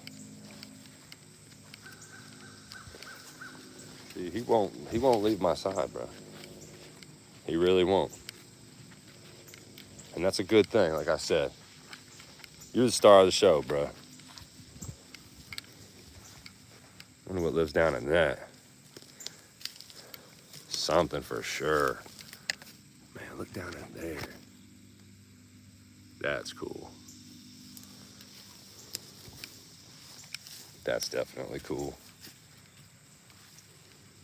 See, he won't leave my side, bro. He really won't. And that's a good thing, like I said. You're the star of the show, bro. I wonder what lives down in that. Something for sure. Man, look down in there. That's cool. That's definitely cool.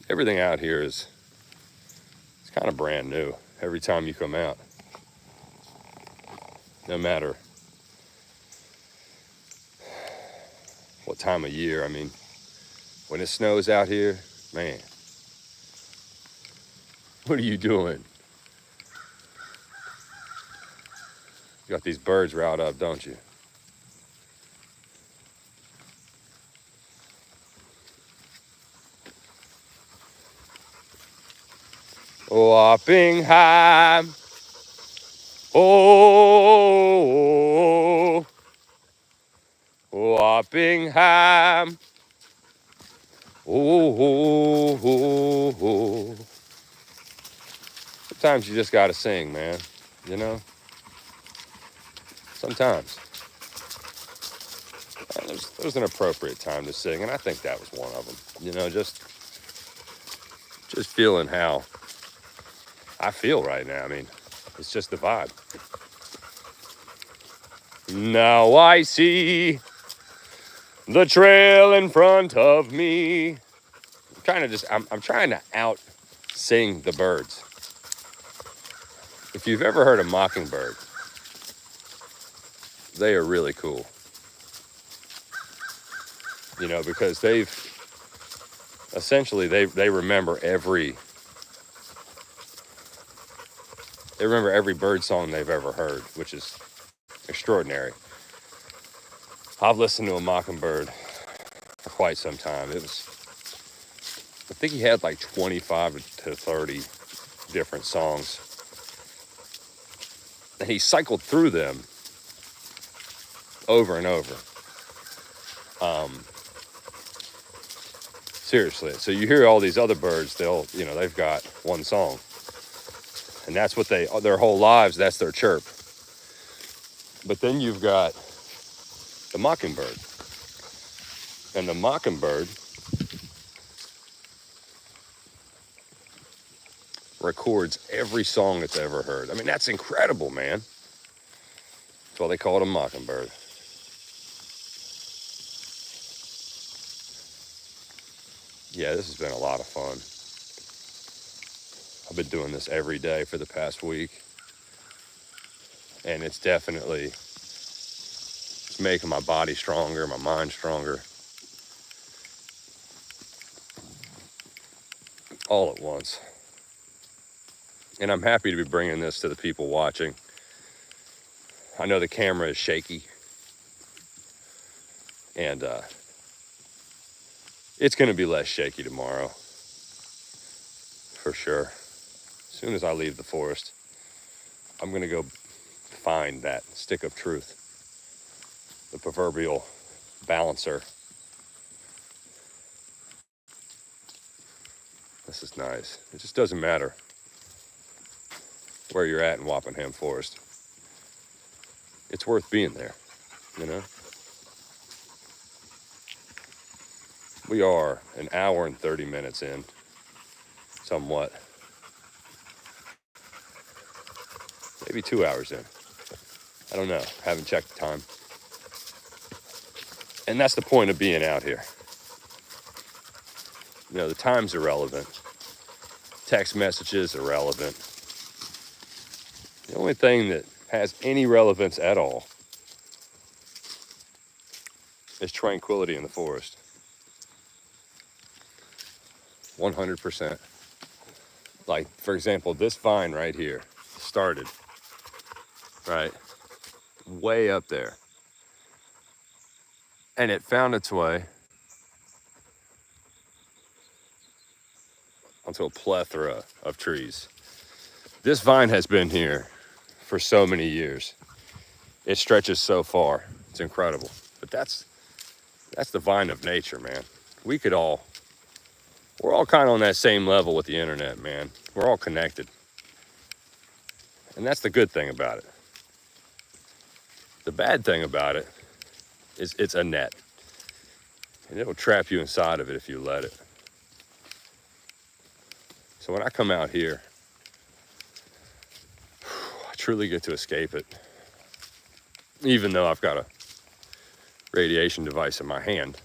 Everything out here it's kind of brand new every time you come out. No matter what time of year. I mean, when it snows out here, man, what are you doing? You got these birds riled up, don't you? Wappingham, oh, Wappingham, oh. Sometimes you just gotta sing, man. You know. Sometimes there's an appropriate time to sing, and I think that was one of them. You know, just feeling how I feel right now. I mean, it's just the vibe. Now I see the trail in front of me. I'm trying to out sing the birds. If you've ever heard a mockingbird, they are really cool. You know, because they remember every bird song they've ever heard, which is extraordinary. I've listened to a mockingbird for quite some time. I think he had like 25 to 30 different songs. And he cycled through them over and over. Seriously. So you hear all these other birds, they've got one song. And that's what their whole lives, that's their chirp. But then you've got the mockingbird. And the mockingbird records every song it's ever heard. I mean, that's incredible, man. That's why they call it a mockingbird. Yeah, this has been a lot of fun. I've been doing this every day for the past week. And it's definitely making my body stronger, my mind stronger. All at once. And I'm happy to be bringing this to the people watching. I know the camera is shaky. And it's going to be less shaky tomorrow. For sure. As soon as I leave the forest, I'm going to go find that stick of truth. The proverbial balancer. This is nice. It just doesn't matter where you're at in Wappingham Forest. It's worth being there, you know? We are an hour and 30 minutes in, somewhat. Maybe 2 hours in. I don't know. Haven't checked the time. And that's the point of being out here. You know, the time's irrelevant. Text messages are irrelevant. The only thing that has any relevance at all is tranquility in the forest. 100%. Like, for example, this vine right here started, right, way up there. And it found its way onto a plethora of trees. This vine has been here for so many years. It stretches so far. It's incredible. But that's the vine of nature, man. We're all kind of on that same level with the internet, man. We're all connected. And that's the good thing about it. The bad thing about it is it's a net. And it'll trap you inside of it if you let it. So when I come out here, I truly get to escape it. Even though I've got a radiation device in my hand.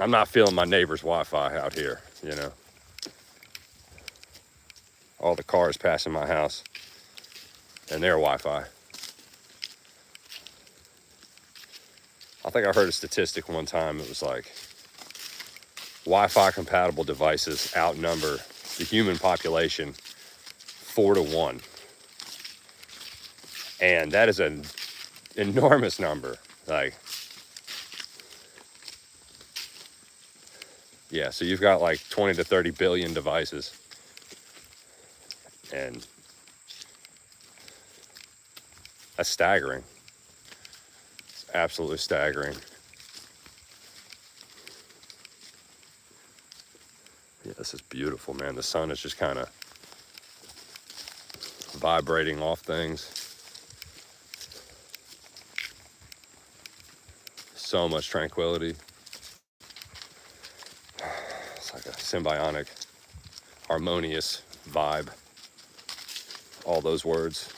I'm not feeling my neighbor's Wi-Fi out here, you know. All the cars passing my house and their Wi-Fi. I think I heard a statistic one time. It was like Wi-Fi compatible devices outnumber the human population 4-1. And that is an enormous number. Like, yeah, so you've got like 20 to 30 billion devices. And that's staggering. It's absolutely staggering. Yeah, this is beautiful, man. The sun is just kind of vibrating off things. So much tranquility. It's like a symbiotic, harmonious vibe. All those words.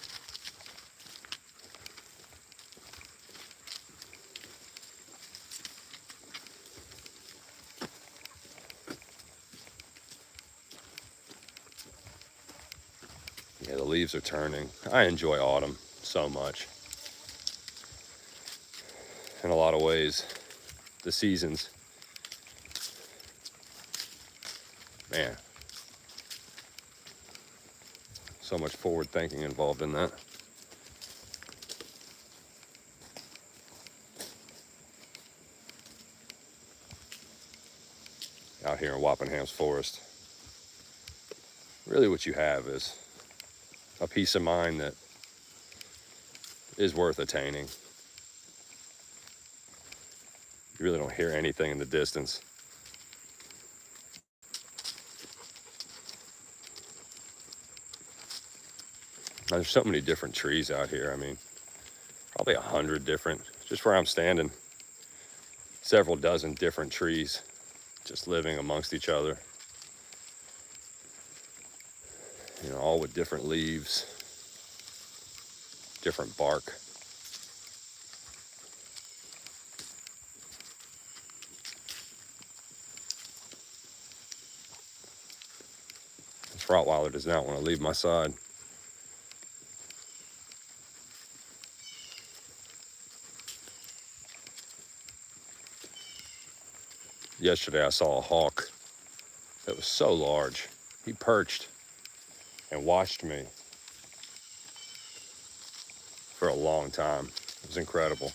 Yeah, the leaves are turning. I enjoy autumn so much. In a lot of ways, the seasons, man, so much forward thinking involved in that. Out here in Wappingham's Forest, really what you have is a peace of mind that is worth attaining. You really don't hear anything in the distance. There's so many different trees out here. I mean, probably 100 different, just where I'm standing, several dozen different trees just living amongst each other. You know, all with different leaves, different bark. This Rottweiler does not want to leave my side. Yesterday I saw a hawk that was so large. He perched and watched me for a long time. It was incredible.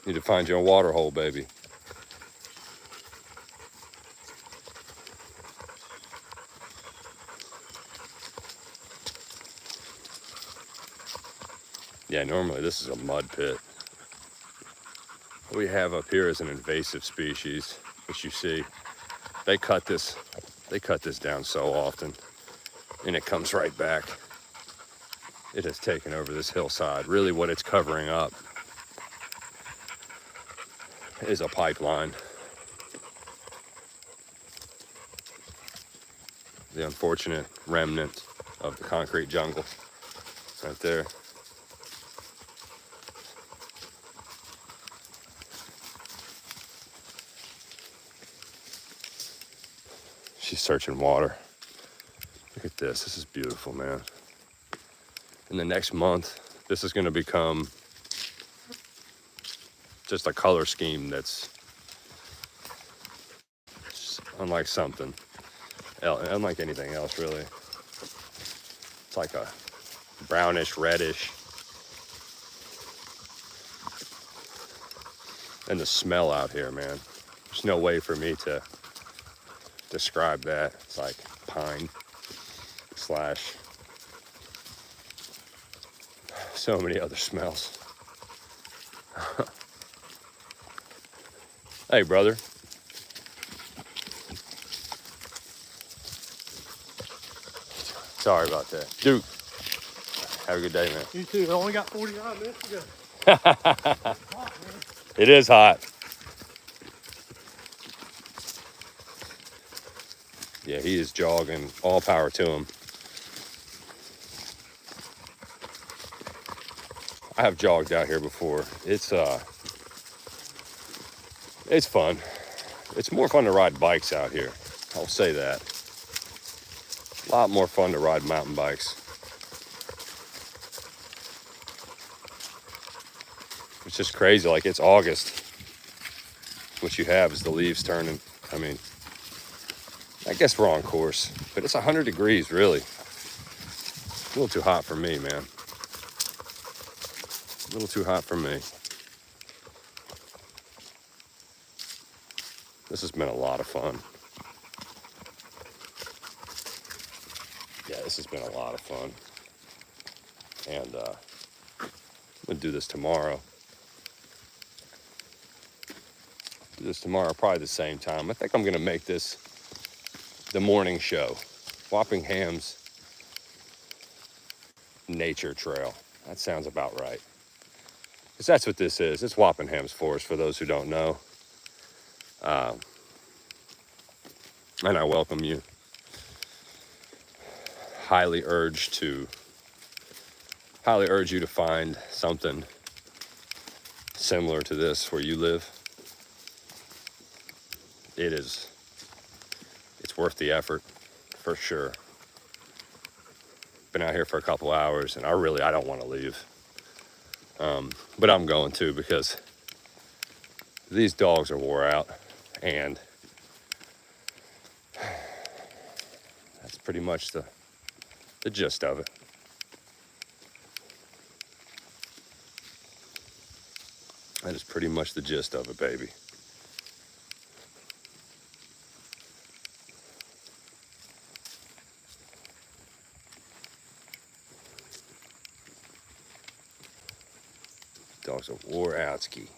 Need to find you a water hole, baby. Yeah, normally this is a mud pit. What we have up here is an invasive species, which you see. They cut this down so often, and it comes right back. It has taken over this hillside. Really what it's covering up is a pipeline. The unfortunate remnant of the concrete jungle right there. She's searching water. Look at this. This is beautiful, man. In the next month, this is going to become just a color scheme that's unlike something, unlike anything else, really. It's like a brownish, reddish. And the smell out here, man. There's no way for me to describe that. It's like pine slash so many other smells. Hey, brother. Sorry about that. Duke. Have a good day, man. You too. I only got 49 minutes to go. Hot, man. It is hot. Yeah, he is jogging. All power to him. I have jogged out here before. It's fun. It's more fun to ride bikes out here. I'll say that. A lot more fun to ride mountain bikes. It's just crazy. Like, it's August. What you have is the leaves turning. I mean, I guess we're on course, but it's 100 degrees, really. A little too hot for me, man. A little too hot for me. This has been a lot of fun. Yeah, this has been a lot of fun. And I'm gonna do this tomorrow. Do this tomorrow, probably the same time. I think I'm gonna make this the morning show. Wappingham's Nature Trail. That sounds about right. Because that's what this is. It's Wappingham's Forest, for those who don't know. And I welcome you. Highly urge you to find something similar to this where you live. It's worth the effort, for sure. Been out here for a couple hours, and I don't want to leave. But I'm going to, because these dogs are wore out, and that's pretty much the gist of it. That is pretty much the gist of it, baby. Dogs are wore out, ski.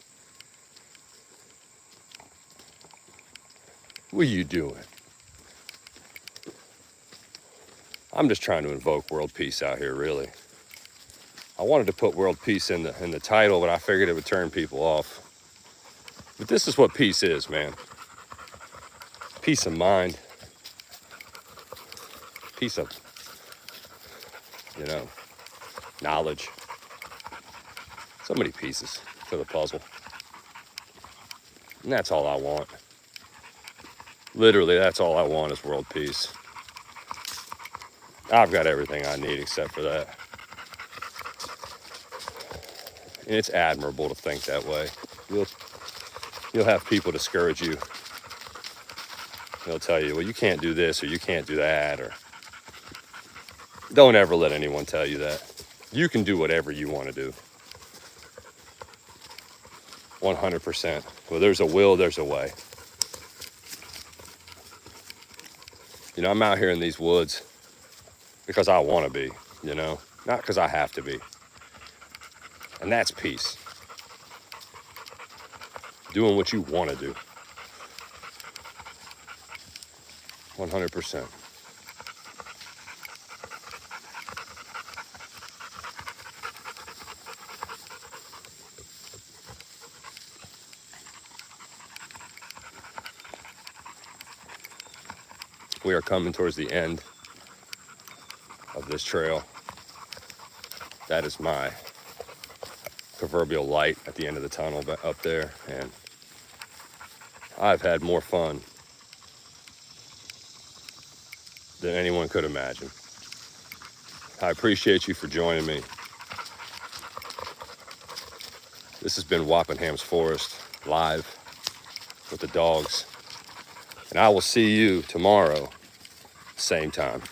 What are you doing? I'm just trying to invoke world peace out here, really. I wanted to put world peace in the title, but I figured it would turn people off. But this is what peace is, man. Peace of mind. Peace of, knowledge. So many pieces to the puzzle. And that's all I want. Literally, that's all I want is world peace. I've got everything I need except for that. And it's admirable to think that way. You'll have people discourage you. They'll tell you, well, you can't do this or you can't do that, or don't ever let anyone tell you that. You can do whatever you want to do. 100%. Well, there's a will, there's a way. I'm out here in these woods because I want to be, not because I have to be. And that's peace. Doing what you want to do. 100%. We are coming towards the end of this trail. That is my proverbial light at the end of the tunnel up there, and I've had more fun than anyone could imagine. I appreciate you for joining me. This has been Wappingham's Forest, live with the dogs. And I will see you tomorrow, same time.